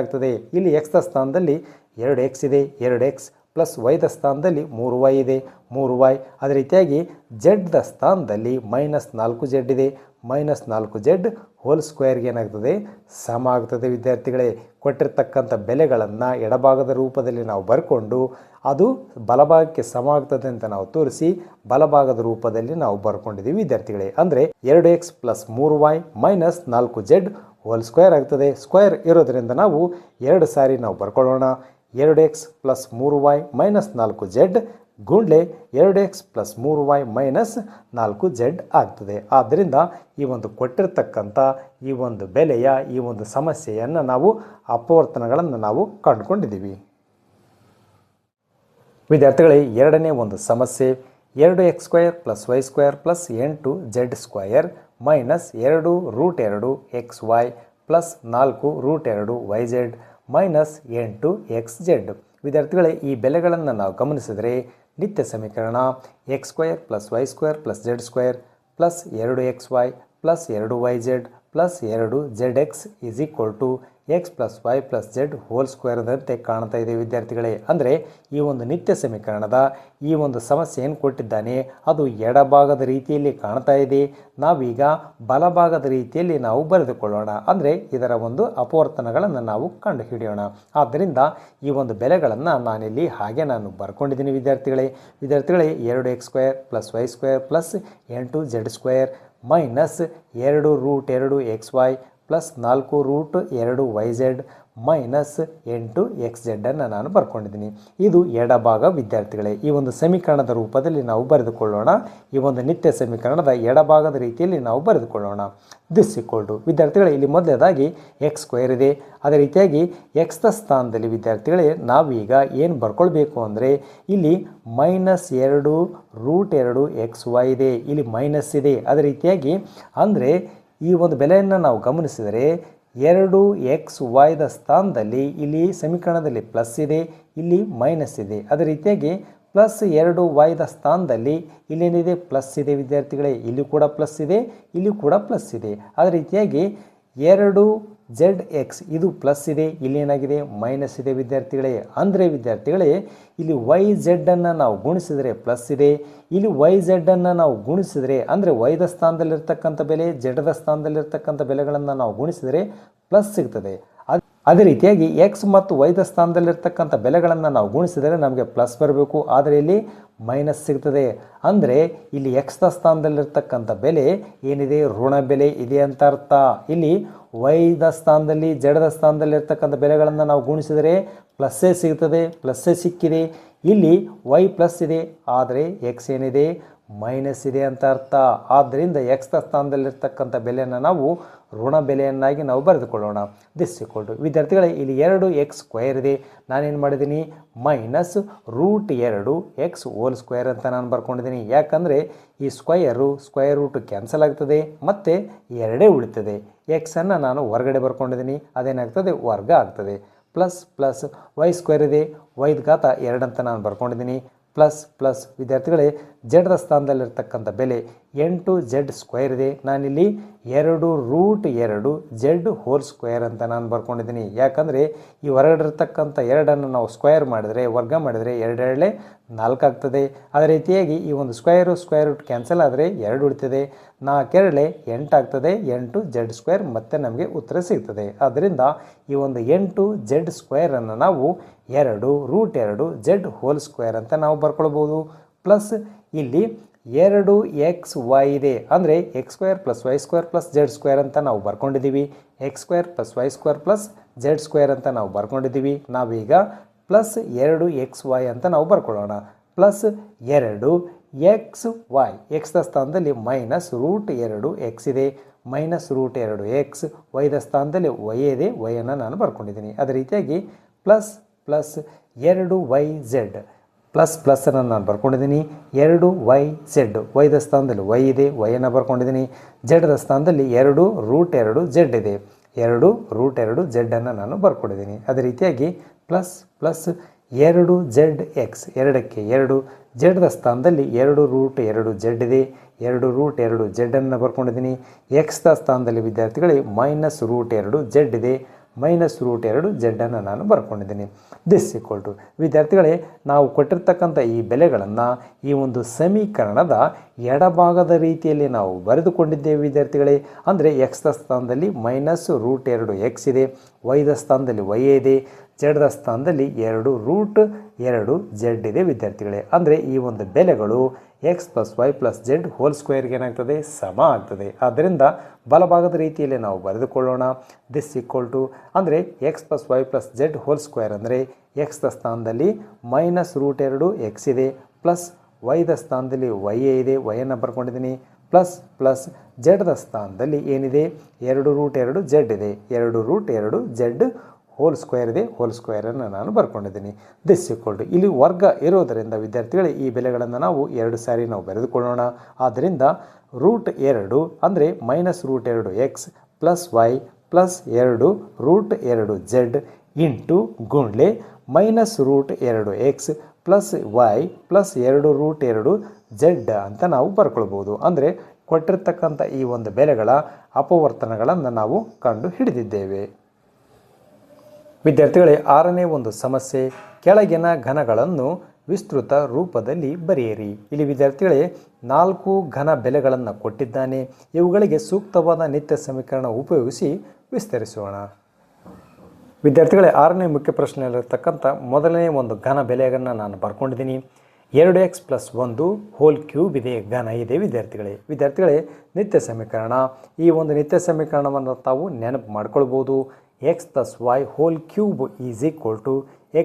ಆಗ್ತದೆ. ಇಲ್ಲಿ ಎಕ್ಸ್ದ ಸ್ಥಾನದಲ್ಲಿ 2x ಇದೆ, 2x, ಪ್ಲಸ್ ವೈದ ಸ್ಥಾನದಲ್ಲಿ 3y ಇದೆ, 3y. ಅದೇ ರೀತಿಯಾಗಿ ಜೆಡ್ದ ಸ್ಥಾನದಲ್ಲಿ -4Z ಇದೆ, -4Z² ಏನಾಗ್ತದೆ ಸಮ ಆಗ್ತದೆ ವಿದ್ಯಾರ್ಥಿಗಳೇ. ಕೊಟ್ಟಿರ್ತಕ್ಕಂಥ ಬೆಲೆಗಳನ್ನು ಎಡಭಾಗದ ರೂಪದಲ್ಲಿ ನಾವು ಬರ್ಕೊಂಡು ಅದು ಬಲಭಾಗಕ್ಕೆ ಸಮ ಆಗ್ತದೆ ಅಂತ ನಾವು ತೋರಿಸಿ ಬಲಭಾಗದ ರೂಪದಲ್ಲಿ ನಾವು ಬರ್ಕೊಂಡಿದ್ದೀವಿ ವಿದ್ಯಾರ್ಥಿಗಳೇ. ಅಂದರೆ 2x + 3y - 4Z² ಆಗ್ತದೆ. ಸ್ಕ್ವೇರ್ ಇರೋದರಿಂದ ನಾವು 2 ಸಾರಿ ನಾವು ಬರ್ಕೊಳ್ಳೋಣ. 2x + 3y - 4Z ಗುಂಡ್ಲೆ 2x + 3y - 4Z ಆಗ್ತದೆ. ಆದ್ದರಿಂದ ಈ ಒಂದು ಕೊಟ್ಟಿರ್ತಕ್ಕಂಥ ಈ ಒಂದು ಬೆಲೆಯ ಈ ಒಂದು ಸಮಸ್ಯೆಯನ್ನು ನಾವು ಅಪವರ್ತನಗಳನ್ನು ನಾವು ಕಂಡುಕೊಂಡಿದ್ದೀವಿ ವಿದ್ಯಾರ್ಥಿಗಳೇ. ಎರಡನೇ ಒಂದು ಸಮಸ್ಯೆ 2x² + y² + 8z² - 2√2xy + 4√2yz - 8xz. ವಿದ್ಯಾರ್ಥಿಗಳೇ, ಈ ಬೆಲೆಗಳನ್ನು ನಾವು ಗಮನಿಸಿದರೆ ನಿತ್ಯ ಸಮೀಕರಣ x² + y² + z² + 2xy + 2yz + 2zx x + y + z² ದಂತೆ ಕಾಣ್ತಾ ಇದೆ ವಿದ್ಯಾರ್ಥಿಗಳೇ. ಅಂದರೆ ಈ ಒಂದು ನಿತ್ಯ ಸಮೀಕರಣದ ಈ ಒಂದು ಸಮಸ್ಯೆ ಏನು ಕೊಟ್ಟಿದ್ದಾನೆ ಅದು ಎಡಭಾಗದ ರೀತಿಯಲ್ಲಿ ಕಾಣ್ತಾ ಇದೆ. ನಾವೀಗ ಬಲಭಾಗದ ರೀತಿಯಲ್ಲಿ ನಾವು ಬರೆದುಕೊಳ್ಳೋಣ. ಅಂದರೆ ಇದರ ಒಂದು ಅಪವರ್ತನಗಳನ್ನು ನಾವು ಕಂಡುಹಿಡಿಯೋಣ. ಆದ್ದರಿಂದ ಈ ಒಂದು ಬೆಲೆಗಳನ್ನು ನಾನಿಲ್ಲಿ ಹಾಗೆ ನಾನು ಬರ್ಕೊಂಡಿದ್ದೀನಿ ವಿದ್ಯಾರ್ಥಿಗಳೇ. 2x² + y² + 8z² - 2√2xy + 4√2yz - 8xz ಅನ್ನು ನಾನು ಬರ್ಕೊಂಡಿದ್ದೀನಿ. ಇದು ಎಡಭಾಗ ವಿದ್ಯಾರ್ಥಿಗಳೇ. ಈ ಒಂದು ಸಮೀಕರಣದ ರೂಪದಲ್ಲಿ ನಾವು ಬರೆದುಕೊಳ್ಳೋಣ. ಈ ಒಂದು ನಿತ್ಯ ಸಮೀಕರಣದ ಎಡಭಾಗದ ರೀತಿಯಲ್ಲಿ ನಾವು ಬರೆದುಕೊಳ್ಳೋಣ. ದಿಸ್ ಈಕ್ವಲ್ ಟು ವಿದ್ಯಾರ್ಥಿಗಳೇ, ಇಲ್ಲಿ ಮೊದಲನೇದಾಗಿ x² ಇದೆ. ಅದೇ ರೀತಿಯಾಗಿ ಎಕ್ಸ್ದ ಸ್ಥಾನದಲ್ಲಿ ವಿದ್ಯಾರ್ಥಿಗಳೇ ನಾವೀಗ ಏನು ಬರ್ಕೊಳ್ಬೇಕು ಅಂದರೆ ಇಲ್ಲಿ -2√2xy ಇದೆ, ಇಲ್ಲಿ ಮೈನಸ್ ಇದೆ. ಅದೇ ರೀತಿಯಾಗಿ ಅಂದರೆ ಈ ಒಂದು ಬೆಲೆಯನ್ನು ನಾವು ಗಮನಿಸಿದರೆ 2xyದ ಸ್ಥಾನದಲ್ಲಿ ಇಲ್ಲಿ ಸಮೀಕರಣದಲ್ಲಿ ಪ್ಲಸ್ ಇದೆ, ಇಲ್ಲಿ ಮೈನಸ್ ಇದೆ. ಅದೇ ರೀತಿಯಾಗಿ +2yದ ಸ್ಥಾನದಲ್ಲಿ ಇಲ್ಲೇನಿದೆ ಪ್ಲಸ್ ಇದೆ ವಿದ್ಯಾರ್ಥಿಗಳೇ. ಇಲ್ಲಿ ಕೂಡ ಪ್ಲಸ್ ಇದೆ, ಇಲ್ಲಿ ಕೂಡ ಪ್ಲಸ್ ಇದೆ. ಅದೇ ರೀತಿಯಾಗಿ 2 ಜೆಡ್ ಎಕ್ಸ್ ಇದು ಪ್ಲಸ್ ಇದೆ, ಇಲ್ಲಿ ಏನಾಗಿದೆ ಮೈನಸ್ ಇದೆ ವಿದ್ಯಾರ್ಥಿಗಳೇ. ಅಂದರೆ ವಿದ್ಯಾರ್ಥಿಗಳೇ ಇಲ್ಲಿ ವೈ ಝೆಡ್ಡನ್ನು ನಾವು ಗುಣಿಸಿದರೆ ಪ್ಲಸ್ ಇದೆ, ಇಲ್ಲಿ ವೈ ಝೆಡ್ಡನ್ನು ನಾವು ಗುಣಿಸಿದರೆ ಅಂದರೆ ವೈದ ಸ್ಥಾನದಲ್ಲಿರ್ತಕ್ಕಂಥ ಬೆಲೆ ಜೆಡ್ದ ಸ್ಥಾನದಲ್ಲಿರ್ತಕ್ಕಂಥ ಬೆಲೆಗಳನ್ನು ನಾವು ಗುಣಿಸಿದರೆ ಪ್ಲಸ್ ಸಿಗ್ತದೆ. ಅದೇ ರೀತಿಯಾಗಿ ಎಕ್ಸ್ ಮತ್ತು ವೈದ ಸ್ಥಾನದಲ್ಲಿರ್ತಕ್ಕಂಥ ಬೆಲೆಗಳನ್ನು ನಾವು ಗುಣಿಸಿದರೆ ನಮಗೆ ಪ್ಲಸ್ ಬರಬೇಕು, ಆದರೆ ಇಲ್ಲಿ ಮೈನಸ್ ಸಿಗ್ತದೆ. ಅಂದರೆ ಇಲ್ಲಿ ಎಕ್ಸ್ದ ಸ್ಥಾನದಲ್ಲಿರ್ತಕ್ಕಂಥ ಬೆಲೆ ಏನಿದೆ ಋಣ ಬೆಲೆ ಇದೆ ಅಂತ ಅರ್ಥ. ಇಲ್ಲಿ ವೈದ ಸ್ಥಾನದಲ್ಲಿ ಜಡದ ಸ್ಥಾನದಲ್ಲಿರ್ತಕ್ಕಂಥ ಬೆಲೆಗಳನ್ನು ನಾವು ಗುಣಿಸಿದರೆ ಪ್ಲಸ್ಸೇ ಸಿಗ್ತದೆ, ಪ್ಲಸ್ಸೇ ಸಿಕ್ಕಿದೆ. ಇಲ್ಲಿ ವೈ ಪ್ಲಸ್ ಇದೆ, ಆದರೆ ಎಕ್ಸ್ ಏನಿದೆ ಮೈನಸ್ ಇದೆ ಅಂತ ಅರ್ಥ. ಆದ್ದರಿಂದ ಎಕ್ಸ್ದ ಸ್ಥಾನದಲ್ಲಿರ್ತಕ್ಕಂಥ ಬೆಲೆಯನ್ನು ನಾವು ಋಣ ಬೆಲೆಯನ್ನಾಗಿ ನಾವು ಬರೆದುಕೊಳ್ಳೋಣ. ದಿಸ್ ಈಕ್ವಲ್ ಟು ವಿದ್ಯಾರ್ಥಿಗಳೇ ಇಲ್ಲಿ 2x² ಇದೆ, ನಾನೇನು ಮಾಡಿದ್ದೀನಿ ಮೈನಸ್ √2 x ಹೋಲ್ ಸ್ಕ್ವೇರ್ ಅಂತ ನಾನು ಬರ್ಕೊಂಡಿದ್ದೀನಿ. ಯಾಕಂದರೆ ಈ ಸ್ಕ್ವಯರ್ ರೂಟ್ ಕ್ಯಾನ್ಸಲ್ ಆಗ್ತದೆ ಮತ್ತು 2 ಉಳಿತದೆ. ಎಕ್ಸನ್ನು ನಾನು ಹೊರಗಡೆ ಬರ್ಕೊಂಡಿದ್ದೀನಿ, ಅದೇನಾಗ್ತದೆ ವರ್ಗ ಆಗ್ತದೆ. ಪ್ಲಸ್ y² ಇದೆ, y² 2 ಅಂತ ನಾನು ಬರ್ಕೊಂಡಿದ್ದೀನಿ. ಪ್ಲಸ್ ವಿದ್ಯಾರ್ಥಿಗಳೇ ಜೆಡ್ದ ಸ್ಥಾನದಲ್ಲಿರ್ತಕ್ಕಂಥ ಬೆಲೆ 8z² ಇದೆ, ನಾನಿಲ್ಲಿ 2√2 z ಹೋಲ್ ಸ್ಕ್ವೇರ್ ಅಂತ ನಾನು ಬರ್ಕೊಂಡಿದ್ದೀನಿ. ಯಾಕಂದರೆ ಈ ಹೊರಗಡೆ ಇರ್ತಕ್ಕಂಥ 2ಅನ್ನು ನಾವು ಸ್ಕ್ವೇರ್ ಮಾಡಿದರೆ ವರ್ಗ ಮಾಡಿದರೆ 2 4 ಆಗ್ತದೆ. ಅದೇ ರೀತಿಯಾಗಿ ಈ ಒಂದು ಸ್ಕ್ವೇರ್ ರೂಟ್ ಕ್ಯಾನ್ಸಲ್ ಆದರೆ 2 ಉಳಿತದೆ, 4 8 ಆಗ್ತದೆ, 8z² ಮತ್ತೆ ನಮಗೆ ಉತ್ತರ ಸಿಗ್ತದೆ. ಆದ್ದರಿಂದ ಈ ಒಂದು 8z² ನಾವು 2√2 z ಹೋಲ್ ಸ್ಕ್ವೇರ್ ಅಂತ ನಾವು ಬರ್ಕೊಳ್ಬೋದು. ಪ್ಲಸ್ ಇಲ್ಲಿ 2xy ಇದೆ, ಅಂದರೆ x² + y² + z² ಅಂತ ನಾವು ಬರ್ಕೊಂಡಿದ್ದೀವಿ. x² + y² + z² ಅಂತ ನಾವು ಬರ್ಕೊಂಡಿದ್ದೀವಿ. ನಾವೀಗ ಪ್ಲಸ್ 2xy ಅಂತ ನಾವು ಬರ್ಕೊಳ್ಳೋಣ. ಪ್ಲಸ್ 2xy ಎಕ್ಸ್ದ ಸ್ಥಾನದಲ್ಲಿ ಮೈನಸ್ √2x ಇದೆ, ಮೈನಸ್ √2x ವೈದ ಸ್ಥಾನದಲ್ಲಿ y ಇದೆ, ವೈಯನ್ನು ನಾನು ಬರ್ಕೊಂಡಿದ್ದೀನಿ. ಅದೇ ರೀತಿಯಾಗಿ ಪ್ಲಸ್ 2yz ಪ್ಲಸ್ಸನ್ನು ನಾನು ಬರ್ಕೊಂಡಿದ್ದೀನಿ. 2yz ವೈದ ಸ್ಥಾನದಲ್ಲಿ y ಇದೆ, ವೈಯನ್ನು ಬರ್ಕೊಂಡಿದ್ದೀನಿ. ಜೆಡ್ದ ಸ್ಥಾನದಲ್ಲಿ 2√2z ಇದೆ, 2√2z ನಾನು ಬರ್ಕೊಂಡಿದ್ದೀನಿ. ಅದೇ ರೀತಿಯಾಗಿ ಪ್ಲಸ್ 2zx 2ಕ್ಕೆ 2 ಜೆಡ್ದ ಸ್ಥಾನದಲ್ಲಿ 2√2z ಇದೆ, 2√2z ಬರ್ಕೊಂಡಿದ್ದೀನಿ. ಎಕ್ಸ್ದ ಸ್ಥಾನದಲ್ಲಿ ವಿದ್ಯಾರ್ಥಿಗಳಿಗೆ ಮೈನಸ್ √2z ಇದೆ, ಮೈನಸ್ √2z ನಾನು ಬರ್ಕೊಂಡಿದ್ದೀನಿ. ದಿಸ್ ಈಕ್ವಲ್ ಟು ವಿದ್ಯಾರ್ಥಿಗಳೇ ನಾವು ಕೊಟ್ಟಿರ್ತಕ್ಕಂಥ ಈ ಬೆಲೆಗಳನ್ನು ಈ ಒಂದು ಸಮೀಕರಣದ ಎಡಭಾಗದ ರೀತಿಯಲ್ಲಿ ನಾವು ಬರೆದುಕೊಂಡಿದ್ದೇವೆ ವಿದ್ಯಾರ್ಥಿಗಳೇ. ಅಂದರೆ ಎಕ್ಸ್ದ ಸ್ಥಾನದಲ್ಲಿ ಮೈನಸ್ √2x ಇದೆ, ವೈದ ಸ್ಥಾನದಲ್ಲಿ y ಇದೆ, ಜೆಡ್ದ ಸ್ಥಾನದಲ್ಲಿ 2√2z ಇದೆ ವಿದ್ಯಾರ್ಥಿಗಳೇ. ಅಂದರೆ ಈ ಒಂದು ಬೆಲೆಗಳು x + y + z ಹೋಲ್ ಸ್ಕ್ವೇರ್ಗೆ ಏನಾಗ್ತದೆ ಸಮ ಆಗ್ತದೆ. ಆದ್ದರಿಂದ ಬಲಭಾಗದ ರೀತಿಯಲ್ಲಿ ನಾವು ಬರೆದುಕೊಳ್ಳೋಣ. ದಿಸ್ ಈಕ್ವಲ್ ಟು ಅಂದರೆ x + y + z whole square ಅಂದರೆ ಎಕ್ಸ್ದ ಸ್ಥಾನದಲ್ಲಿ ಮೈನಸ್ √2x ಇದೆ, ಪ್ಲಸ್ ವೈದ ಸ್ಥಾನದಲ್ಲಿ y ಇದೆ, ವೈಯನ್ನು ಬರ್ಕೊಂಡಿದ್ದೀನಿ. ಪ್ಲಸ್ ಜೆಡ್ದ ಸ್ಥಾನದಲ್ಲಿ ಏನಿದೆ 2√2z ಇದೆ, 2√2z ಹೋಲ್ ಸ್ಕ್ವೇರ್ ಇದೆ, ಹೋಲ್ ಸ್ಕ್ವೇರನ್ನು ನಾನು ಬರ್ಕೊಂಡಿದ್ದೀನಿ. ದಿಸ್ ಈಕ್ವಲ್ ಟು ಇಲ್ಲಿ ವರ್ಗ ಇರೋದರಿಂದ ವಿದ್ಯಾರ್ಥಿಗಳೇ ಈ ಬೆಲೆಗಳನ್ನು ನಾವು 2 ಸಾರಿ ನಾವು ಬರೆದುಕೊಳ್ಳೋಣ. ಆದ್ದರಿಂದ √2 ಅಂದರೆ minus √2x plus y plus 2√2z into ಗುಂಡ್ಲೆ minus √2x plus y plus 2√2z ಅಂತ ನಾವು ಬರ್ಕೊಳ್ಬೋದು. ಅಂದರೆ ಕೊಟ್ಟಿರ್ತಕ್ಕಂಥ ಈ ಒಂದು ಬೆಲೆಗಳ ಅಪವರ್ತನಗಳನ್ನು ನಾವು ಕಂಡು ಹಿಡಿದಿದ್ದೇವೆ. ವಿದ್ಯಾರ್ಥಿಗಳೇ 6ನೇ ಒಂದು ಸಮಸ್ಯೆ, ಕೆಳಗಿನ ಘನಗಳನ್ನು ವಿಸ್ತೃತ ರೂಪದಲ್ಲಿ ಬರೆಯಿರಿ. ಇಲ್ಲಿ ವಿದ್ಯಾರ್ಥಿಗಳೇ 4 ಘನ ಬೆಲೆಗಳನ್ನು ಕೊಟ್ಟಿದ್ದಾನೆ, ಇವುಗಳಿಗೆ ಸೂಕ್ತವಾದ ನಿತ್ಯ ಸಮೀಕರಣ ಉಪಯೋಗಿಸಿ ವಿಸ್ತರಿಸೋಣ. ವಿದ್ಯಾರ್ಥಿಗಳೇ 6ನೇ ಮುಖ್ಯ ಪ್ರಶ್ನೆಯಲ್ಲಿರ್ತಕ್ಕಂಥ ಮೊದಲನೇ ಒಂದು ಘನ ಬೆಲೆಯನ್ನು ನಾನು ಬರ್ಕೊಂಡಿದ್ದೀನಿ. 2x + 1 ಹೋಲ್ ಕ್ಯೂಬ್ ಇದೆ, ಘನ ಇದೆ ವಿದ್ಯಾರ್ಥಿಗಳೇ ನಿತ್ಯ ಸಮೀಕರಣ. ಈ ಒಂದು ನಿತ್ಯ ಸಮೀಕರಣವನ್ನು ತಾವು ನೆನಪು ಮಾಡ್ಕೊಳ್ಬೋದು. x + y whole cube is equal to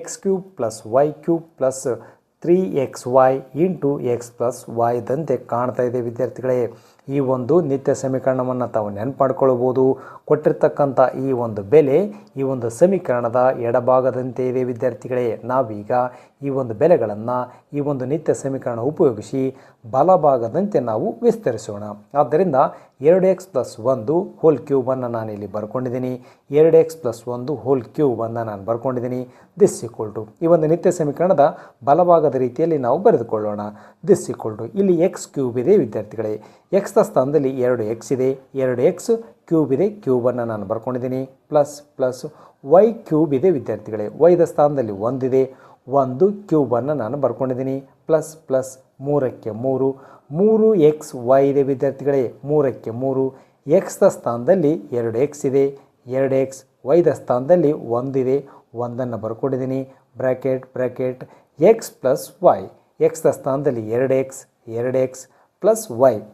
x³ + y³ + 3xy into x + y ದಂತೆ ಕಾಣ್ತಾ ಇದೆ ವಿದ್ಯಾರ್ಥಿಗಳೇ. ಈ ಒಂದು ನಿತ್ಯ ಸಮೀಕರಣವನ್ನು ತಾವು ನೆನಪು ಮಾಡ್ಕೊಳ್ಬೋದು. ಕೊಟ್ಟಿರ್ತಕ್ಕಂಥ ಈ ಒಂದು ಬೆಲೆ ಈ ಒಂದು ಸಮೀಕರಣದ ಎಡಭಾಗದಂತೆ ಇದೆ ವಿದ್ಯಾರ್ಥಿಗಳೇ. ನಾವೀಗ ಈ ಒಂದು ಬೆಲೆಗಳನ್ನು ಈ ಒಂದು ನಿತ್ಯ ಸಮೀಕರಣ ಉಪಯೋಗಿಸಿ ಬಲಭಾಗದಂತೆ ನಾವು ವಿಸ್ತರಿಸೋಣ. ಆದ್ದರಿಂದ 2x ಪ್ಲಸ್ 1 ಹೋಲ್ ಕ್ಯೂಬನ್ನು ನಾನಿಲ್ಲಿ ಬರ್ಕೊಂಡಿದ್ದೀನಿ. 2x ಪ್ಲಸ್ 1 ಹೋಲ್ ಕ್ಯೂಬನ್ನು ನಾನು ಬರ್ಕೊಂಡಿದ್ದೀನಿ. ದಿಸ್ ಈಕ್ವಲ್ ಟು ಈ ಒಂದು ನಿತ್ಯ ಸಮೀಕರಣದ ಬಲಭಾಗದ ರೀತಿಯಲ್ಲಿ ನಾವು ಬರೆದುಕೊಳ್ಳೋಣ. ದಿಸ್ ಈಕ್ವಲ್ ಟು ಇಲ್ಲಿ ಎಕ್ಸ್ ಕ್ಯೂಬ್ ಇದೆ ವಿದ್ಯಾರ್ಥಿಗಳೇ. ಎಕ್ಸ್ನ ಸ್ಥಾನದಲ್ಲಿ 2x ಇದೆ. 2x ಕ್ಯೂಬ್ ಇದೆ, ಕ್ಯೂಬನ್ನು ನಾನು ಬರ್ಕೊಂಡಿದ್ದೀನಿ. ಪ್ಲಸ್ ಪ್ಲಸ್ ವೈ ಕ್ಯೂಬ್ ಇದೆ ವಿದ್ಯಾರ್ಥಿಗಳೇ. ವೈದ ಸ್ಥಾನದಲ್ಲಿ 1 ಇದೆ. 1 ಕ್ಯೂಬನ್ನು ನಾನು ಬರ್ಕೊಂಡಿದ್ದೀನಿ. ಪ್ಲಸ್ ಪ್ಲಸ್ 3ಕ್ಕೆ 3 3xy ಇದೆ ವಿದ್ಯಾರ್ಥಿಗಳೇ. 3ಕ್ಕೆ 3 ಎಕ್ಸ್ನ ಸ್ಥಾನದಲ್ಲಿ 2x ಇದೆ. 2x ವೈದ ಸ್ಥಾನದಲ್ಲಿ 1 ಇದೆ. 1ಅನ್ನು ಬರ್ಕೊಂಡಿದ್ದೀನಿ. Bracket x plus y. ಎಕ್ಸ್ನ ಸ್ಥಾನದಲ್ಲಿ 2x ಪ್ಲಸ್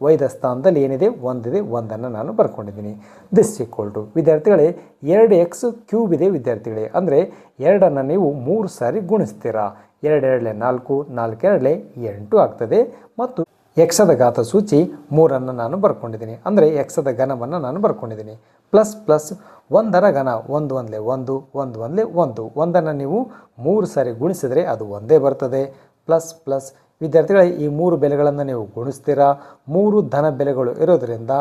ವೈದ ಸ್ಥಾನದಲ್ಲಿ ಏನಿದೆ 1 ಇದೆ. 1ಅನ್ನು ನಾನು ಬರ್ಕೊಂಡಿದ್ದೀನಿ. ದಿಸ್ ಈಕ್ವಲ್ ಟು ವಿದ್ಯಾರ್ಥಿಗಳೇ 2x ಕ್ಯೂಬ್ ಇದೆ ವಿದ್ಯಾರ್ಥಿಗಳೇ. ಅಂದರೆ 2ಅನ್ನು ನೀವು 3 ಸಾರಿ ಗುಣಿಸ್ತೀರಾ. 2 2 4 4 2 8 ಆಗ್ತದೆ. ಮತ್ತು ಎಕ್ಸದ ಘಾತ ಸೂಚಿ 3ಅನ್ನು ನಾನು ಬರ್ಕೊಂಡಿದ್ದೀನಿ. ಅಂದರೆ ಎಕ್ಸದ ಘನವನ್ನು ನಾನು ಬರ್ಕೊಂಡಿದ್ದೀನಿ. ಪ್ಲಸ್ ಪ್ಲಸ್ 1ರ ಘನ 1 1 1 1 1 1 1ಅನ್ನು ನೀವು 3 ಸಾರಿ ಗುಣಿಸಿದರೆ ಅದು ಒಂದೇ ಬರ್ತದೆ. ಪ್ಲಸ್ ಪ್ಲಸ್ ವಿದ್ಯಾರ್ಥಿಗಳೇ ಈ 3 ಬೆಲೆಗಳನ್ನು ನೀವು ಗುಣಿಸ್ತೀರಾ. 3 ಧನ ಬೆಲೆಗಳು ಇರೋದರಿಂದ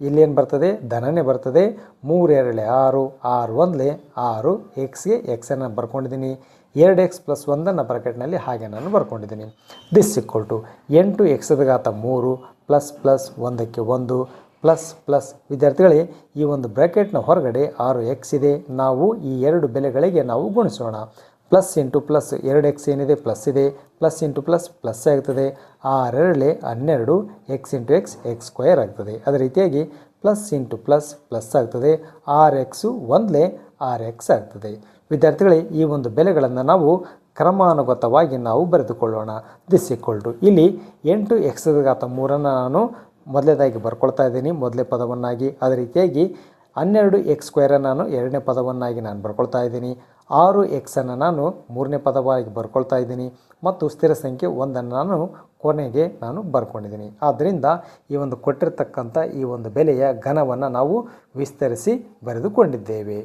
ಇಲ್ಲೇನು ಬರ್ತದೆ, ಧನನೇ ಬರ್ತದೆ. 3 2 6 6 1 6 ಎಕ್ಸ್ಗೆ ಎಕ್ಸನ್ನು ಬರ್ಕೊಂಡಿದ್ದೀನಿ. 2x ಪ್ಲಸ್ 1ಅನ್ನು ಬ್ರಾಕೆಟ್ನಲ್ಲಿ ಹಾಗೆ ನಾನು ಬರ್ಕೊಂಡಿದ್ದೀನಿ. ದಿಸ್ ಈಕ್ವಲ್ ಟು 8 ಎಕ್ಸದ ಘಾತ 3 ಪ್ಲಸ್ ಪ್ಲಸ್ 1ಕ್ಕೆ 1 ಪ್ಲಸ್ ಪ್ಲಸ್ ವಿದ್ಯಾರ್ಥಿಗಳೇ ಈ ಒಂದು ಬ್ರ್ಯಾಕೆಟ್ನ ಹೊರಗಡೆ 6x ಇದೆ. ನಾವು ಈ 2 ಬೆಲೆಗಳಿಗೆ ನಾವು ಗುಣಿಸೋಣ. ಪ್ಲಸ್ ಇಂಟು ಪ್ಲಸ್ 2x ಏನಿದೆ ಪ್ಲಸ್ ಇದೆ. ಪ್ಲಸ್ ಇಂಟು ಪ್ಲಸ್ ಪ್ಲಸ್ ಆಗ್ತದೆ. 6 2 12 ಎಕ್ಸ್ ಇಂಟು ಎಕ್ಸ್ ಸ್ಕ್ವೇರ್ ಆಗ್ತದೆ. ಅದೇ ರೀತಿಯಾಗಿ ಪ್ಲಸ್ ಇಂಟು ಪ್ಲಸ್ ಪ್ಲಸ್ ಆಗ್ತದೆ. 6x 1 6x ಆಗ್ತದೆ. ವಿದ್ಯಾರ್ಥಿಗಳೇ ಈ ಒಂದು ಬೆಲೆಗಳನ್ನು ನಾವು ಕ್ರಮಾನುಗತವಾಗಿ ನಾವು ಬರೆದುಕೊಳ್ಳೋಣ. ದಿಸ್ ಈಕ್ವಲ್ ಟು ಇಲ್ಲಿ 8 ಎಕ್ಸ್ದ ಘಾತ 3ಅನ್ನು ನಾನು ಮೊದಲೇದಾಗಿ ಬರ್ಕೊಳ್ತಾ ಇದ್ದೀನಿ, ಮೊದಲೇ ಪದವನ್ನಾಗಿ. ಅದೇ ರೀತಿಯಾಗಿ 12 ಎಕ್ಸ್ ಸ್ಕ್ವೇರನ್ನು ನಾನು 2ನೇ ಪದವನ್ನಾಗಿ ನಾನು ಬರ್ಕೊಳ್ತಾ ಇದ್ದೀನಿ. 6 ಎಕ್ಸನ್ನು ನಾನು 3ನೇ ಪದವಾಗಿ ಬರ್ಕೊಳ್ತಾ ಇದ್ದೀನಿ. ಮತ್ತು ಸ್ಥಿರ ಸಂಖ್ಯೆ 1ಅನ್ನು ನಾನು ಕೊನೆಗೆ ನಾನು ಬರ್ಕೊಂಡಿದ್ದೀನಿ. ಆದ್ದರಿಂದ ಈ ಒಂದು ಕೊಟ್ಟಿರ್ತಕ್ಕಂಥ ಈ ಒಂದು ಬೆಲೆಯ ಘನವನ್ನು ನಾವು ವಿಸ್ತರಿಸಿ ಬರೆದುಕೊಂಡಿದ್ದೇವೆ.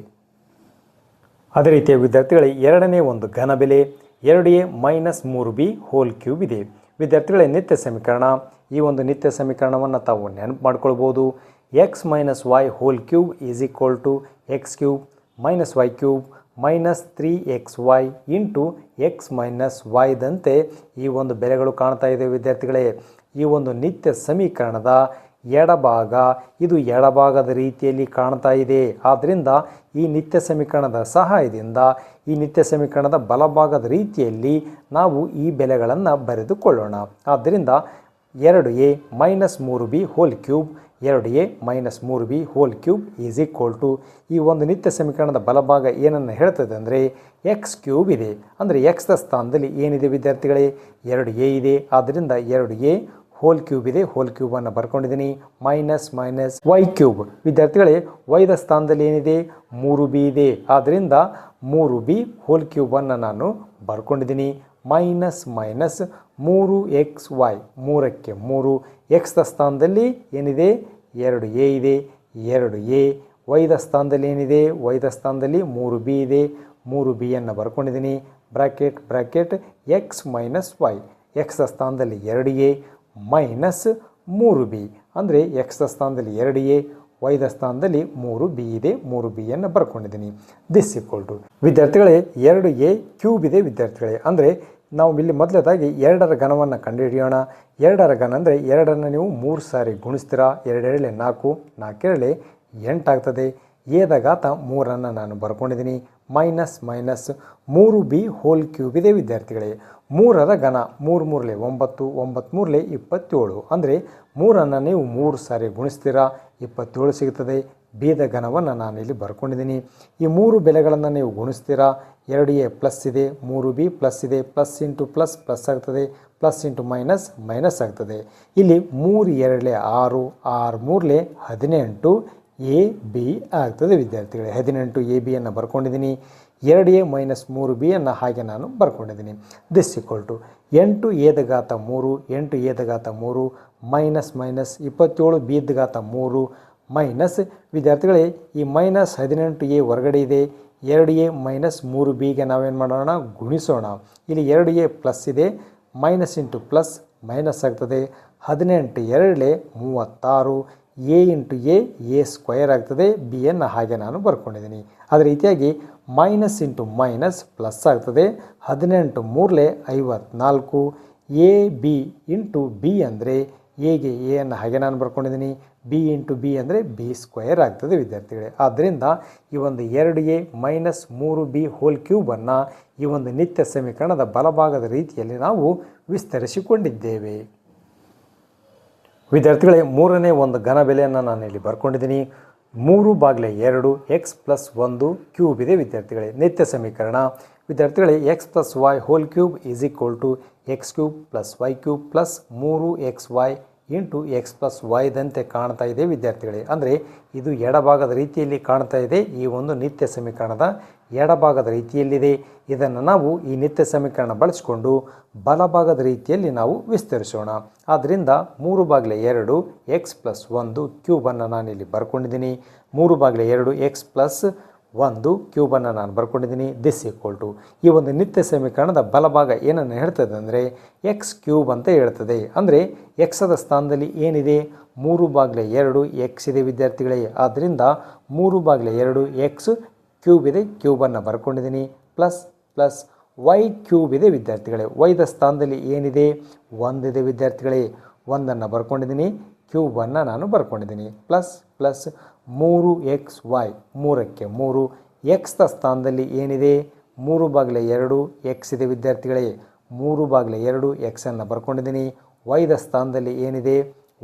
ಅದೇ ರೀತಿಯ ವಿದ್ಯಾರ್ಥಿಗಳೇ ಎರಡನೇ ಒಂದು ಘನ ಬೆಲೆ 2a minus 3b whole cube ಇದೆ. ವಿದ್ಯಾರ್ಥಿಗಳೇ ನಿತ್ಯ ಸಮೀಕರಣ. ಈ ಒಂದು ನಿತ್ಯ ಸಮೀಕರಣವನ್ನು ತಾವು ನೆನಪು ಮಾಡ್ಕೊಳ್ಬೋದು. x minus y whole cube is equal to x cube minus y cube minus 3xy into x minus ವೈದಂತೆ ಈ ಒಂದು ಬೆಲೆಗಳು ಕಾಣ್ತಾ ಇದೆ ವಿದ್ಯಾರ್ಥಿಗಳೇ. ಈ ಒಂದು ನಿತ್ಯ ಸಮೀಕರಣದ ಎಡಭಾಗ ಇದು ಎಡಭಾಗದ ರೀತಿಯಲ್ಲಿ ಕಾಣ್ತಾ ಇದೆ. ಆದ್ದರಿಂದ ಈ ನಿತ್ಯ ಸಮೀಕರಣದ ಸಹಾಯದಿಂದ ಈ ನಿತ್ಯ ಸಮೀಕರಣದ ಬಲಭಾಗದ ರೀತಿಯಲ್ಲಿ ನಾವು ಈ ಬೆಲೆಗಳನ್ನು ಬರೆದುಕೊಳ್ಳೋಣ. ಆದ್ದರಿಂದ 2a minus 3b whole cube 2a minus 3b whole cube is equal to ಈ ಒಂದು ನಿತ್ಯ ಸಮೀಕರಣದ ಬಲಭಾಗ ಏನನ್ನು ಹೇಳ್ತದೆ ಅಂದರೆ ಎಕ್ಸ್ ಕ್ಯೂಬ್ ಇದೆ. ಅಂದರೆ ಎಕ್ಸ್ನ ಸ್ಥಾನದಲ್ಲಿ ಏನಿದೆ ವಿದ್ಯಾರ್ಥಿಗಳೇ 2a ಇದೆ. ಆದ್ದರಿಂದ 2a ಹೋಲ್ ಕ್ಯೂಬ್ ಇದೆ. ಹೋಲ್ ಕ್ಯೂಬನ್ನು ಬರ್ಕೊಂಡಿದ್ದೀನಿ. ಮೈನಸ್ ಮೈನಸ್ ವೈ ಕ್ಯೂಬ್ ವಿದ್ಯಾರ್ಥಿಗಳೇ ವೈದ ಸ್ಥಾನದಲ್ಲಿ ಏನಿದೆ 3b ಇದೆ. ಆದ್ದರಿಂದ 3b ಹೋಲ್ ಕ್ಯೂಬನ್ನು ನಾನು ಬರ್ಕೊಂಡಿದ್ದೀನಿ. ಮೈನಸ್ ಮೈನಸ್ 3xy 3ಕ್ಕೆ 3 ಎಕ್ಸ್ನ ಸ್ಥಾನದಲ್ಲಿ ಏನಿದೆ 2a ಇದೆ. 2a ವೈದ ಸ್ಥಾನದಲ್ಲಿ ಏನಿದೆ ವೈದ ಸ್ಥಾನದಲ್ಲಿ 3b ಇದೆ. 3bಯನ್ನು ಬರ್ಕೊಂಡಿದ್ದೀನಿ. ಬ್ರ್ಯಾಕೆಟ್ ಎಕ್ಸ್ ಮೈನಸ್ ವೈ ಎಕ್ಸ್ನ ಸ್ಥಾನದಲ್ಲಿ 2a ಮೈನಸ್ 3b ಅಂದರೆ ಎಕ್ಸ್ನ ಸ್ಥಾನದಲ್ಲಿ 2a ವೈದ ಸ್ಥಾನದಲ್ಲಿ 3b ಇದೆ. 3bಯನ್ನು ಬರ್ಕೊಂಡಿದ್ದೀನಿ. ದಿಸ್ ಈಕ್ವಲ್ ಟು ವಿದ್ಯಾರ್ಥಿಗಳೇ 2a ಕ್ಯೂಬ್ ಇದೆ ವಿದ್ಯಾರ್ಥಿಗಳೇ. ಅಂದರೆ ನಾವು ಇಲ್ಲಿ ಮೊದಲದಾಗಿ 2ರ ಘನವನ್ನು ಕಂಡುಹಿಡಿಯೋಣ. 2ರ ಘನ ಅಂದರೆ 2ಅನ್ನು ನೀವು 3 ಸಾರಿ ಗುಣಿಸ್ತೀರಾ. 2 2 4 4 2 8 ಆಗ್ತದೆ. ಎದ ಘಾತ 3ಅನ್ನು ನಾನು ಬರ್ಕೊಂಡಿದ್ದೀನಿ. Minus minus 3b whole cube ಇದೆ ವಿದ್ಯಾರ್ಥಿಗಳೇ. 3ರ ಘನ 3 3 9 9 3 27 ಅಂದರೆ 3ಅನ್ನು ನೀವು 3 ಸಾರಿ ಗುಣಿಸ್ತೀರಾ 27 ಸಿಗ್ತದೆ. ಬೇದ ಘನವನ್ನು ನಾನು ಇಲ್ಲಿ ಬರ್ಕೊಂಡಿದ್ದೀನಿ. ಈ 3 ಬೆಲೆಗಳನ್ನು ನೀವು ಗುಣಿಸ್ತೀರಾ. 2a ಪ್ಲಸ್ ಇದೆ, 3b ಪ್ಲಸ್ ಇದೆ. ಪ್ಲಸ್ ಇಂಟು ಪ್ಲಸ್ ಪ್ಲಸ್ ಆಗ್ತದೆ. ಪ್ಲಸ್ ಇಂಟು ಮೈನಸ್ ಮೈನಸ್ ಆಗ್ತದೆ. ಇಲ್ಲಿ 3 2 6 6 3 18 ab ಆಗ್ತದೆ ವಿದ್ಯಾರ್ಥಿಗಳೇ. 18 ab ಬರ್ಕೊಂಡಿದ್ದೀನಿ. 2a ಮೈನಸ್ 3bಯನ್ನು ಹಾಗೆ ನಾನು ಬರ್ಕೊಂಡಿದ್ದೀನಿ. ದಿಸ್ ಈಕ್ವಲ್ ಟು 8 ಎದ ಘಾತ 3 8 ಎದ ಘಾತ 3 ಮೈನಸ್ ಮೈನಸ್ 27 bದ ಘಾತ 3 ಮೈನಸ್ ವಿದ್ಯಾರ್ಥಿಗಳೇ ಈ ಮೈನಸ್ 18a ಹೊರಗಡೆ ಇದೆ. 2a ಮೈನಸ್ 3bಗೆ ನಾವೇನು ಮಾಡೋಣ ಗುಣಿಸೋಣ. ಇಲ್ಲಿ 2a ಪ್ಲಸ್ ಇದೆ ಮೈನಸ್ ಇಂಟು ಪ್ಲಸ್ ಮೈನಸ್ ಆಗ್ತದೆ. 18 2 36 ಎ ಇಂಟು ಎ ಸ್ಕ್ವಯರ್ ಆಗ್ತದೆ. ಬಿಯನ್ನು ಹಾಗೆ ನಾನು ಬರ್ಕೊಂಡಿದ್ದೀನಿ. ಅದೇ ರೀತಿಯಾಗಿ ಮೈನಸ್ ಇಂಟು ಮೈನಸ್ ಪ್ಲಸ್ ಆಗ್ತದೆ. 18 3 54 ಎ ಬಿ ಇಂಟು ಬಿ ಅಂದರೆ ಎಗೆ ಎಯನ್ನು ಹಾಗೆ ನಾನು ಬರ್ಕೊಂಡಿದ್ದೀನಿ. ಬಿ ಇಂಟು ಬಿ ಅಂದರೆ ಬಿ ಸ್ಕ್ವಯರ್ ಆಗ್ತದೆ ವಿದ್ಯಾರ್ಥಿಗಳೇ. ಆದ್ದರಿಂದ ಈ ಒಂದು 2a ಮೈನಸ್ 3b ಹೋಲ್ ಕ್ಯೂಬನ್ನು ಈ ಒಂದು ನಿತ್ಯ ಸಮೀಕರಣದ ಬಲಭಾಗದ ರೀತಿಯಲ್ಲಿ ನಾವು ವಿಸ್ತರಿಸಿಕೊಂಡಿದ್ದೇವೆ. ವಿದ್ಯಾರ್ಥಿಗಳೇ, ಮೂರನೇ ಒಂದು ಘನ ಬೆಲೆಯನ್ನು ನಾನು ಇಲ್ಲಿ ಬರ್ಕೊಂಡಿದ್ದೀನಿ. 3/2 ಎಕ್ಸ್ ಪ್ಲಸ್ 1 ಕ್ಯೂಬ್ ಇದೆ ವಿದ್ಯಾರ್ಥಿಗಳೇ. ನಿತ್ಯ ಸಮೀಕರಣ ವಿದ್ಯಾರ್ಥಿಗಳೇ, x plus y whole cube is equal to x cube plus y cube plus 3xy into x plus ವೈದಂತೆ ಕಾಣ್ತಾ ಇದೆ ವಿದ್ಯಾರ್ಥಿಗಳೇ. ಅಂದರೆ ಇದು ಎಡಭಾಗದ ರೀತಿಯಲ್ಲಿ ಕಾಣ್ತಾ ಇದೆ. ಈ ಒಂದು ನಿತ್ಯ ಸಮೀಕರಣದ ಎಡಭಾಗದ ರೀತಿಯಲ್ಲಿದೆ. ಇದನ್ನು ನಾವು ಈ ನಿತ್ಯ ಸಮೀಕರಣ ಬಳಸಿಕೊಂಡು ಬಲಭಾಗದ ರೀತಿಯಲ್ಲಿ ನಾವು ವಿಸ್ತರಿಸೋಣ. ಆದ್ದರಿಂದ 3/2 ಎಕ್ಸ್ ಪ್ಲಸ್ 1 ಕ್ಯೂಬನ್ನು ನಾನಿಲ್ಲಿ ಬರ್ಕೊಂಡಿದ್ದೀನಿ. 3/2 ಎಕ್ಸ್ ಪ್ಲಸ್ 1 ಕ್ಯೂಬನ್ನು ನಾನು ಬರ್ಕೊಂಡಿದ್ದೀನಿ. ದಿಸ್ ಈಕ್ವಲ್ ಟು ಈ ಒಂದು ನಿತ್ಯ ಸಮೀಕರಣದ ಬಲಭಾಗ ಏನನ್ನು ಹೇಳ್ತದೆ ಅಂದರೆ ಎಕ್ಸ್ ಕ್ಯೂಬ್ ಅಂತ ಹೇಳ್ತದೆ. ಅಂದರೆ ಎಕ್ಸದ ಸ್ಥಾನದಲ್ಲಿ ಏನಿದೆ? 3/2 ಎಕ್ಸ್ ಇದೆ ವಿದ್ಯಾರ್ಥಿಗಳೇ. ಆದ್ದರಿಂದ 3/2 ಎಕ್ಸ್ ಕ್ಯೂಬ್ ಇದೆ. ಕ್ಯೂಬನ್ನು ಬರ್ಕೊಂಡಿದ್ದೀನಿ. ಪ್ಲಸ್ ಪ್ಲಸ್ ವೈ ಕ್ಯೂಬ್ ಇದೆ ವಿದ್ಯಾರ್ಥಿಗಳೇ. ವೈದ ಸ್ಥಾನದಲ್ಲಿ ಏನಿದೆ? 1 ಇದೆ ವಿದ್ಯಾರ್ಥಿಗಳೇ. 1ಅನ್ನು ಬರ್ಕೊಂಡಿದ್ದೀನಿ. ಕ್ಯೂಬನ್ನು ನಾನು ಬರ್ಕೊಂಡಿದ್ದೀನಿ. ಪ್ಲಸ್ ಪ್ಲಸ್ 3xy 3ಕ್ಕೆ 3 ಎಕ್ಸ್ದ ಸ್ಥಾನದಲ್ಲಿ ಏನಿದೆ? 3/2 ಎಕ್ಸ್ ಇದೆ ವಿದ್ಯಾರ್ಥಿಗಳೇ. 3/2 ಎಕ್ಸನ್ನು ಬರ್ಕೊಂಡಿದ್ದೀನಿ. ವೈದ ಸ್ಥಾನದಲ್ಲಿ ಏನಿದೆ?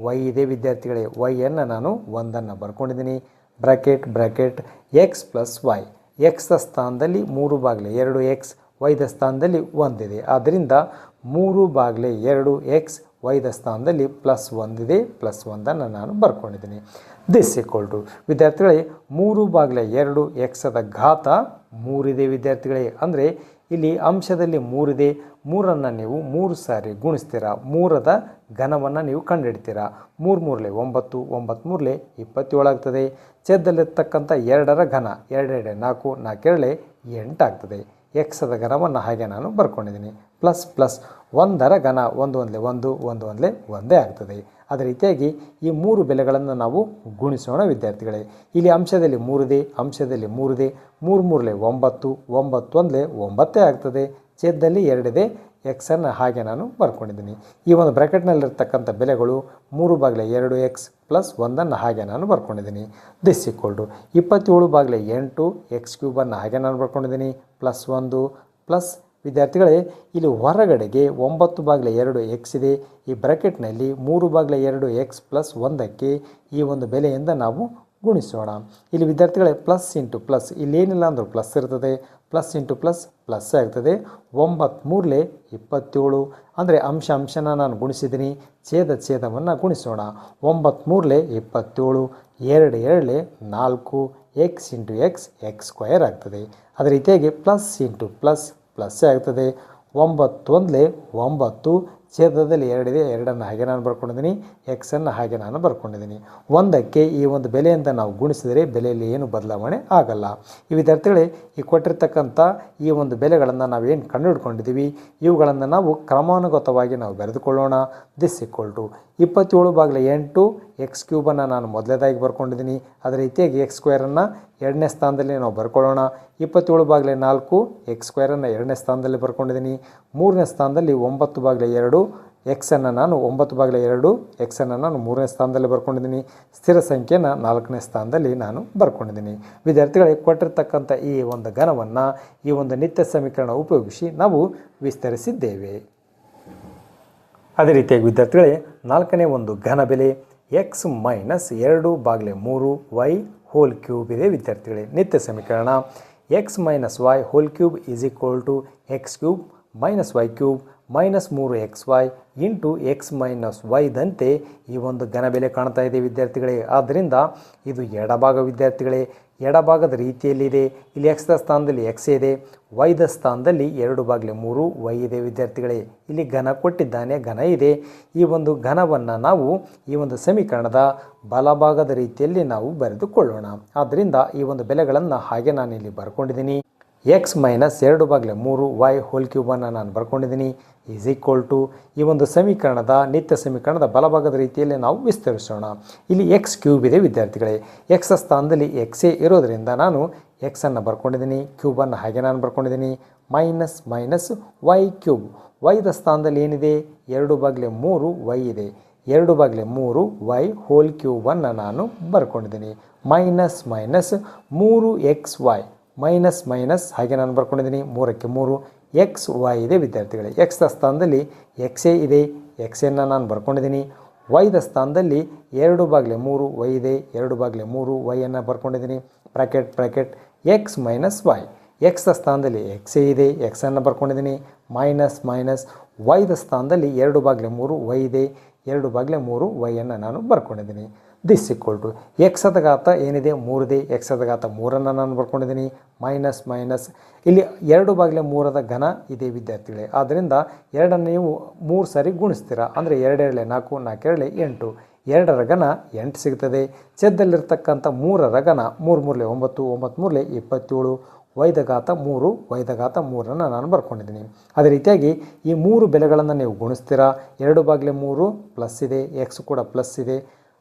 ವೈ ಇದೆ ವಿದ್ಯಾರ್ಥಿಗಳೇ. ವೈಯನ್ನು ನಾನು 1ಅನ್ನು ಬರ್ಕೊಂಡಿದ್ದೀನಿ. Bracket x plus y. ಎಕ್ಸ್ದ ಸ್ಥಾನದಲ್ಲಿ 3/2 ಎಕ್ಸ್, ವೈದ ಸ್ಥಾನದಲ್ಲಿ 1 ಇದೆ. ಆದ್ದರಿಂದ 3/2 ಎಕ್ಸ್, ವೈದ ಸ್ಥಾನದಲ್ಲಿ ಪ್ಲಸ್ 1 ಇದೆ. ಪ್ಲಸ್ 1ಅನ್ನು ನಾನು ಬರ್ಕೊಂಡಿದ್ದೀನಿ. ದಿಸ್ ಈಕ್ವಲ್ ಟು ವಿದ್ಯಾರ್ಥಿಗಳೇ 3/2 ಎಕ್ಸದ ಘಾತ 3 ಇದೆ ವಿದ್ಯಾರ್ಥಿಗಳೇ. ಅಂದರೆ ಇಲ್ಲಿ ಅಂಶದಲ್ಲಿ 3 ಇದೆ. 3ಅನ್ನು ನೀವು 3 ಸಾರಿ ಗುಣಿಸ್ತೀರಾ. 3ದ ಘನವನ್ನು ನೀವು ಕಂಡುಹಿಡ್ತೀರಾ. 3 3 9, 9 3 27 ಆಗ್ತದೆ. ಛೇದದಲ್ಲಿರ್ತಕ್ಕಂಥ 2ರ ಘನ 2 2 4, 4 2 8 ಆಗ್ತದೆ. ಎಕ್ಸದ ಘನವನ್ನು ಹಾಗೆ ನಾನು ಬರ್ಕೊಂಡಿದ್ದೀನಿ. ಪ್ಲಸ್ ಪ್ಲಸ್ 1ರ ಘನ 1 1 1, 1 1 1 ಆಗ್ತದೆ. ಅದೇ ರೀತಿಯಾಗಿ ಈ 3 ಬೆಲೆಗಳನ್ನು ನಾವು ಗುಣಿಸೋಣ ವಿದ್ಯಾರ್ಥಿಗಳೇ. ಇಲ್ಲಿ ಅಂಶದಲ್ಲಿ 3 ಇದೆ, ಅಂಶದಲ್ಲಿ 3 ಇದೆ. 3 3 9, 9 1 9 ಆಗ್ತದೆ. ಛೇದದಲ್ಲಿ 2 ಇದೆ. ಎಕ್ಸನ್ನು ಹಾಗೆ ನಾನು ಬರ್ಕೊಂಡಿದ್ದೀನಿ. ಈ ಒಂದು ಬ್ರ್ಯಾಕೆಟ್ನಲ್ಲಿರ್ತಕ್ಕಂಥ ಬೆಲೆಗಳು 3/2 ಎಕ್ಸ್ ಪ್ಲಸ್ 1ಅನ್ನು ಹಾಗೆ ನಾನು ಬರ್ಕೊಂಡಿದ್ದೀನಿ. ದಿಸ್ ಈಕ್ವಲ್ ಟು 27/8 ಎಕ್ಸ್ ಕ್ಯೂಬನ್ನು ಹಾಗೆ ನಾನು ಬರ್ಕೊಂಡಿದ್ದೀನಿ. ಪ್ಲಸ್ 1 ಪ್ಲಸ್ ವಿದ್ಯಾರ್ಥಿಗಳೇ ಇಲ್ಲಿ ಹೊರಗಡೆಗೆ 9/2 ಎಕ್ಸ್ ಇದೆ. ಈ ಬ್ರ್ಯಾಕೆಟ್ನಲ್ಲಿ 3/2 ಎಕ್ಸ್ ಪ್ಲಸ್ 1ಕ್ಕೆ ಈ ಒಂದು ಬೆಲೆಯಿಂದ ನಾವು ಗುಣಿಸೋಣ. ಇಲ್ಲಿ ವಿದ್ಯಾರ್ಥಿಗಳೇ ಪ್ಲಸ್ ಇಂಟು ಪ್ಲಸ್, ಇಲ್ಲೇನಿಲ್ಲ ಅಂದರೂ ಪ್ಲಸ್ ಇರ್ತದೆ. ಪ್ಲಸ್ ಇಂಟು ಪ್ಲಸ್ ಪ್ಲಸ್ ಆಗ್ತದೆ. 9 3 27 ಅಂದರೆ ಅಂಶನ ನಾನು ಗುಣಿಸಿದ್ದೀನಿ. ಛೇದವನ್ನು ಗುಣಿಸೋಣ. 9 3 27, 2 2 4 X into X X square ಆಗ್ತದೆ. ಅದೇ ರೀತಿಯಾಗಿ ಪ್ಲಸ್ ಇಂಟು ಪ್ಲಸ್ ಪ್ಲಸ್ ಆಗ್ತದೆ. 9 1 9, ಛೇದದಲ್ಲಿ 2 ಇದೆ. 2ಅನ್ನು ಹಾಗೆ ನಾನು ಬರ್ಕೊಂಡಿದ್ದೀನಿ. ಎಕ್ಸನ್ನು ಹಾಗೆ ನಾನು ಬರ್ಕೊಂಡಿದ್ದೀನಿ. 1ಕ್ಕೆ ಈ ಒಂದು ಬೆಲೆಯಿಂದ ನಾವು ಗುಣಿಸಿದರೆ ಬೆಲೆಯಲ್ಲಿ ಏನು ಬದಲಾವಣೆ ಆಗಲ್ಲ. ಈ ವಿದ್ಯಾರ್ಥಿಗಳೇ ಈ ಕೊಟ್ಟಿರ್ತಕ್ಕಂಥ ಈ ಒಂದು ಬೆಲೆಗಳನ್ನು ನಾವೇನು ಕಂಡುಹಿಡ್ಕೊಂಡಿದ್ದೀವಿ ಇವುಗಳನ್ನು ನಾವು ಕ್ರಮಾನುಗತವಾಗಿ ನಾವು ಬರೆದುಕೊಳ್ಳೋಣ. ದಿಸ್ ಈಕ್ವಲ್ ಟು 27/8 ಎಕ್ಸ್ ಕ್ಯೂಬನ್ನು ನಾನು ಮೊದಲೇದಾಗಿ ಬರ್ಕೊಂಡಿದ್ದೀನಿ. ಅದೇ ರೀತಿಯಾಗಿ ಎಕ್ಸ್ ಸ್ಕ್ವೇರನ್ನು 2ನೇ ಸ್ಥಾನದಲ್ಲಿ ನಾವು ಬರ್ಕೊಳ್ಳೋಣ. 27/4 ಎಕ್ಸ್ ಸ್ಕ್ವೇರನ್ನು 2ನೇ ಸ್ಥಾನದಲ್ಲಿ ಬರ್ಕೊಂಡಿದ್ದೀನಿ. 3ನೇ ಸ್ಥಾನದಲ್ಲಿ 9/2 ಎಕ್ಸನ್ನು ನಾನು 9/2 ಎಕ್ಸನ್ನು ನಾನು 3ನೇ ಸ್ಥಾನದಲ್ಲಿ ಬರ್ಕೊಂಡಿದ್ದೀನಿ. ಸ್ಥಿರ ಸಂಖ್ಯೆನ 4ನೇ ಸ್ಥಾನದಲ್ಲಿ ನಾನು ಬರ್ಕೊಂಡಿದ್ದೀನಿ. ವಿದ್ಯಾರ್ಥಿಗಳಿಗೆ ಕೊಟ್ಟಿರ್ತಕ್ಕಂಥ ಈ ಒಂದು ಘನವನ್ನು ಈ ಒಂದು ನಿತ್ಯ ಸಮೀಕರಣ ಉಪಯೋಗಿಸಿ ನಾವು ವಿಸ್ತರಿಸಿದ್ದೇವೆ. ಅದೇ ರೀತಿಯಾಗಿ ವಿದ್ಯಾರ್ಥಿಗಳೇ 4ನೇ ಒಂದು ಘನ ಬೆಲೆ x minus 2/3 y whole cube ಇದೆ ವಿದ್ಯಾರ್ಥಿಗಳೇ. ನಿತ್ಯ ಸಮೀಕರಣ x minus y whole cube is equal to x cube minus y cube minus 3xy into x minus ವೈದಂತೆ ಈ ಒಂದು ಘನ ಬೆಲೆ ಕಾಣ್ತಾ ಇದೆ ವಿದ್ಯಾರ್ಥಿಗಳೇ. ಆದ್ದರಿಂದ ಇದು ಎಡಭಾಗ ವಿದ್ಯಾರ್ಥಿಗಳೇ. ಎಡಭಾಗದ ರೀತಿಯಲ್ಲಿದೆ. ಇಲ್ಲಿ ಎಕ್ಸ್ದ ಸ್ಥಾನದಲ್ಲಿ ಎಕ್ಸ್ ಇದೆ. ವೈದ ಸ್ಥಾನದಲ್ಲಿ 2/3 ವೈ ಇದೆ ವಿದ್ಯಾರ್ಥಿಗಳೇ. ಇಲ್ಲಿ ಘನ ಕೊಟ್ಟಿದ್ದಾನೆ, ಘನ ಇದೆ. ಈ ಒಂದು ಘನವನ್ನು ನಾವು ಈ ಒಂದು ಸಮೀಕರಣದ ಬಲಭಾಗದ ರೀತಿಯಲ್ಲಿ ನಾವು ಬರೆದುಕೊಳ್ಳೋಣ. ಆದ್ದರಿಂದ ಈ ಒಂದು ಬೆಲೆಗಳನ್ನು ಹಾಗೆ ನಾನು ಇಲ್ಲಿ ಬರ್ಕೊಂಡಿದ್ದೀನಿ. ಎಕ್ಸ್ ಮೈನಸ್ 2/3 ವೈ ಹೋಲ್ ಕ್ಯೂಬನ್ನು ನಾನು ಬರ್ಕೊಂಡಿದ್ದೀನಿ ಈಸ್ ಈಕ್ವಲ್ ಟು ಈ ಒಂದು ಸಮೀಕರಣದ ನಿತ್ಯ ಸಮೀಕರಣದ ಬಲಭಾಗದ ರೀತಿಯಲ್ಲಿ ನಾವು ವಿಸ್ತರಿಸೋಣ. ಇಲ್ಲಿ ಎಕ್ಸ್ ಕ್ಯೂಬ್ ಇದೆ ವಿದ್ಯಾರ್ಥಿಗಳೇ. ಎಕ್ಸ್ ಸ್ಥಾನದಲ್ಲಿ ಎಕ್ಸೇ ಇರೋದರಿಂದ ನಾನು ಎಕ್ಸನ್ನು ಬರ್ಕೊಂಡಿದ್ದೀನಿ, ಕ್ಯೂಬನ್ನು ಹಾಗೆ ನಾನು ಬರ್ಕೊಂಡಿದ್ದೀನಿ. ಮೈನಸ್ ಮೈನಸ್ ವೈ ಕ್ಯೂಬ್, ವೈದ ಸ್ಥಾನದಲ್ಲಿ ಏನಿದೆ 2/3 ವೈ ಇದೆ, 2/3 ವೈ ಹೋಲ್ ಕ್ಯೂಬನ್ನು ನಾನು ಬರ್ಕೊಂಡಿದ್ದೀನಿ. Minus minus 3xy, minus minus ಹಾಗೆ ನಾನು ಬರ್ಕೊಂಡಿದ್ದೀನಿ, 3ಕ್ಕೆ 3 ಎಕ್ಸ್ ವೈ ಇದೆ ವಿದ್ಯಾರ್ಥಿಗಳೇ. ಎಕ್ಸ್ದ ಸ್ಥಾನದಲ್ಲಿ ಎಕ್ಸೇ ಇದೆ, ಎಕ್ಸನ್ನು ನಾನು ಬರ್ಕೊಂಡಿದ್ದೀನಿ. ವೈದ ಸ್ಥಾನದಲ್ಲಿ 2/3 ವೈ ಇದೆ, 2/3 ವೈಯನ್ನು ಬರ್ಕೊಂಡಿದ್ದೀನಿ. ಬ್ರ್ಯಾಕೆಟ್ ಎಕ್ಸ್ ಮೈನಸ್ ವೈ, ಎಕ್ಸ್ದ ಸ್ಥಾನದಲ್ಲಿ ಎಕ್ಸೇ ಇದೆ, ಎಕ್ಸನ್ನು ಬರ್ಕೊಂಡಿದ್ದೀನಿ. ಮೈನಸ್ ಮೈನಸ್ ವೈದ ಸ್ಥಾನದಲ್ಲಿ 2/3 ವೈ ಇದೆ, 2/3 ವೈಯನ್ನು ನಾನು ಬರ್ಕೊಂಡಿದ್ದೀನಿ. ದಿಸ್ ಈಕ್ವಲ್ ಟು ಎಕ್ಸದ ಘಾತ ಏನಿದೆ 3 ಇದೆ, ಎಕ್ಸದ ಘಾತ 3ಅನ್ನು ನಾನು ಬರ್ಕೊಂಡಿದ್ದೀನಿ. ಮೈನಸ್ ಮೈನಸ್ ಇಲ್ಲಿ 2/3 ಘನ ಇದೆ ವಿದ್ಯಾರ್ಥಿಗಳೇ. ಆದ್ದರಿಂದ 2ಅನ್ನು ನೀವು 3 ಸಾರಿ ಗುಣಿಸ್ತೀರಾ, ಅಂದರೆ 2 2 4, 4 2 8, 2ರ ಘನ 8 ಸಿಗ್ತದೆ. ಛೇದದಲ್ಲಿರ್ತಕ್ಕಂಥ 3ರ ಘನ 3 3 9, 9 3 27, ವೈದ ಘಾತ 3, ವೈದ ಘಾತ 3ಅನ್ನು ನಾನು ಬರ್ಕೊಂಡಿದ್ದೀನಿ. ಅದೇ ರೀತಿಯಾಗಿ ಈ 3 ಬೆಲೆಗಳನ್ನು ನೀವು ಗುಣಿಸ್ತೀರಾ. 2/3 ಪ್ಲಸ್ ಇದೆ, ಎಕ್ಸ್ ಕೂಡ ಪ್ಲಸ್ ಇದೆ.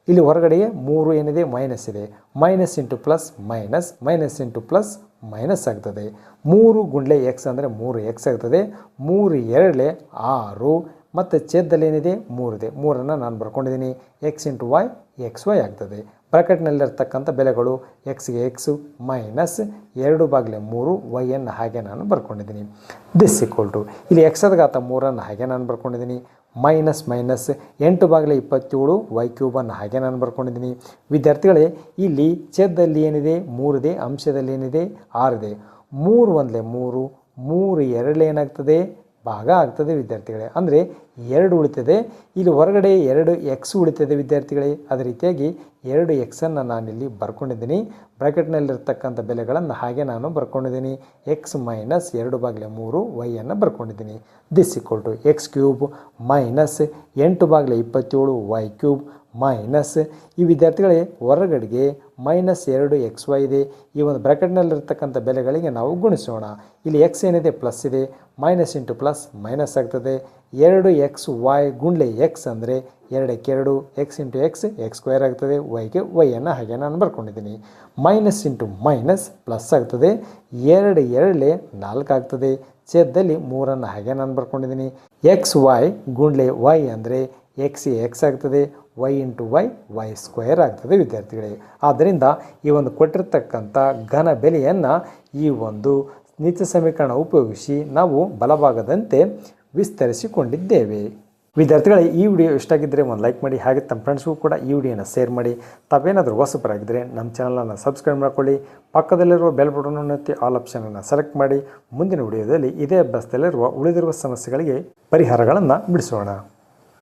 ಇಲ್ಲಿ ಹೊರಗಡೆಗೆ 3 ಏನಿದೆ ಮೈನಸ್ ಇದೆ, minus into plus minus, minus into plus minus ಆಗ್ತದೆ. 3 ಗುಂಡ್ಲೆ ಎಕ್ಸ್ ಅಂದರೆ 3x ಆಗ್ತದೆ. 3 2 6 ಮತ್ತು ಛೇದದಲ್ಲಿ ಏನಿದೆ 3 ಇದೆ, 3ಅನ್ನು ನಾನು ಬರ್ಕೊಂಡಿದ್ದೀನಿ. ಎಕ್ಸ್ ಇಂಟು ವೈ XY ಆಗ್ತದೆ. ಬ್ರ್ಯಾಕೆಟ್ನಲ್ಲಿರ್ತಕ್ಕಂಥ ಬೆಲೆಗಳು ಎಕ್ಸ್ಗೆ ಎಕ್ಸು ಮೈನಸ್ 2/3 ವೈಯನ್ನು ಹಾಗೆ ನಾನು ಬರ್ಕೊಂಡಿದ್ದೀನಿ. ದಿಸ್ ಈಕ್ವಲ್ ಟು ಇಲ್ಲಿ ಎಕ್ಸದ ಘಾತ 3ಅನ್ನು ಹಾಗೆ ನಾನು ಬರ್ಕೊಂಡಿದ್ದೀನಿ. ಮೈನಸ್ ಮೈನಸ್ 8/27 ವೈ ಕ್ಯೂಬನ್ನು ಹಾಗೆ ನಾನು ಬರ್ಕೊಂಡಿದ್ದೀನಿ. ವಿದ್ಯಾರ್ಥಿಗಳೇ, ಇಲ್ಲಿ ಛೇದದಲ್ಲಿ ಏನಿದೆ 3 ಇದೆ, ಅಂಶದಲ್ಲಿ ಏನಿದೆ 6 ಇದೆ. 3 1 3, 3 2 ಏನಾಗ್ತದೆ ಭಾಗ ಆಗ್ತದೆ ವಿದ್ಯಾರ್ಥಿಗಳೇ, ಅಂದರೆ 2 ಉಳಿತದೆ. ಇಲ್ಲಿ ಹೊರಗಡೆ 2 ಎಕ್ಸ್ ಉಳಿತದೆ ವಿದ್ಯಾರ್ಥಿಗಳೇ. ಅದೇ ರೀತಿಯಾಗಿ 2 ಎಕ್ಸನ್ನು ನಾನಿಲ್ಲಿ ಬರ್ಕೊಂಡಿದ್ದೀನಿ. ಬ್ರ್ಯಾಕೆಟ್ನಲ್ಲಿರ್ತಕ್ಕಂಥ ಬೆಲೆಗಳನ್ನು ಹಾಗೆ ನಾನು ಬರ್ಕೊಂಡಿದ್ದೀನಿ. ಎಕ್ಸ್ ಮೈನಸ್ 2/3 ವೈಯನ್ನು ಬರ್ಕೊಂಡಿದ್ದೀನಿ. This equal to x cube minus 8/27 y cube minus ಈ ವಿದ್ಯಾರ್ಥಿಗಳೇ ಹೊರಗಡೆಗೆ ಮೈನಸ್ 2xy ಇದೆ. ಈ ಒಂದು ಬ್ರ್ಯಾಕೆಟ್ನಲ್ಲಿರ್ತಕ್ಕಂಥ ಬೆಲೆಗಳಿಗೆ ನಾವು ಗುಣಿಸೋಣ. ಇಲ್ಲಿ ಎಕ್ಸ್ ಏನಿದೆ ಪ್ಲಸ್ ಇದೆ, ಮೈನಸ್ ಇಂಟು ಪ್ಲಸ್ ಮೈನಸ್ ಆಗ್ತದೆ. 2xy ಗುಂಡ್ಲೆ ಎಕ್ಸ್ ಅಂದರೆ 2ಕ್ಕೆ 2, ಎಕ್ಸ್ ಇಂಟು ಎಕ್ಸ್ x² ಆಗ್ತದೆ. ವೈಗೆ ವೈಯನ್ನು ಹಾಗೆ ನಾನು ಬರ್ಕೊಂಡಿದ್ದೀನಿ. ಮೈನಸ್ ಇಂಟು ಮೈನಸ್ ಪ್ಲಸ್ ಆಗ್ತದೆ. 2 2 4 ಆಗ್ತದೆ. ಛೇದದಲ್ಲಿ 3ಅನ್ನು ಹಾಗೆ ನಾನು ಬರ್ಕೊಂಡಿದ್ದೀನಿ. xy ಗುಂಡ್ಲೆ ವೈ ಅಂದರೆ ಎಕ್ಸ್ ಆಗ್ತದೆ, ವೈ ಇಂಟು ವೈ y² ಆಗ್ತದೆ ವಿದ್ಯಾರ್ಥಿಗಳೇ. ಆದ್ದರಿಂದ ಈ ಒಂದು ಕೊಟ್ಟಿರ್ತಕ್ಕಂಥ ಘನ ಬೆಲೆಯನ್ನು ಈ ಒಂದು ನಿತ್ಯ ಸಮೀಕರಣ ಉಪಯೋಗಿಸಿ ನಾವು ಬಲಭಾಗದಂತೆ ವಿಸ್ತರಿಸಿಕೊಂಡಿದ್ದೇವೆ. ವಿದ್ಯಾರ್ಥಿಗಳೇ, ಈ ವಿಡಿಯೋ ಇಷ್ಟ ಆಗಿದ್ದರೆ ಒಂದು ಲೈಕ್ ಮಾಡಿ, ಹಾಗೆ ತಮ್ಮ ಫ್ರೆಂಡ್ಸ್ಗೂ ಕೂಡ ಈ ವಿಡಿಯೋನ ಶೇರ್ ಮಾಡಿ. ತಾವೇನಾದರೂ ಹೊಸಬರಾಗಿದ್ದರೆ ನಮ್ಮ ಚಾನಲನ್ನು ಸಬ್ಸ್ಕ್ರೈಬ್ ಮಾಡ್ಕೊಳ್ಳಿ. ಪಕ್ಕದಲ್ಲಿರುವ ಬೆಲ್ ಬಟನನ್ನು ಒತ್ತಿ ಆಲ್ ಆಪ್ಷನನ್ನು ಸೆಲೆಕ್ಟ್ ಮಾಡಿ. ಮುಂದಿನ ವಿಡಿಯೋದಲ್ಲಿ ಇದೇ ಅಭ್ಯಾಸದಲ್ಲಿರುವ ಉಳಿದಿರುವ ಸಮಸ್ಯೆಗಳಿಗೆ ಪರಿಹಾರಗಳನ್ನು ಬಿಡಿಸೋಣ.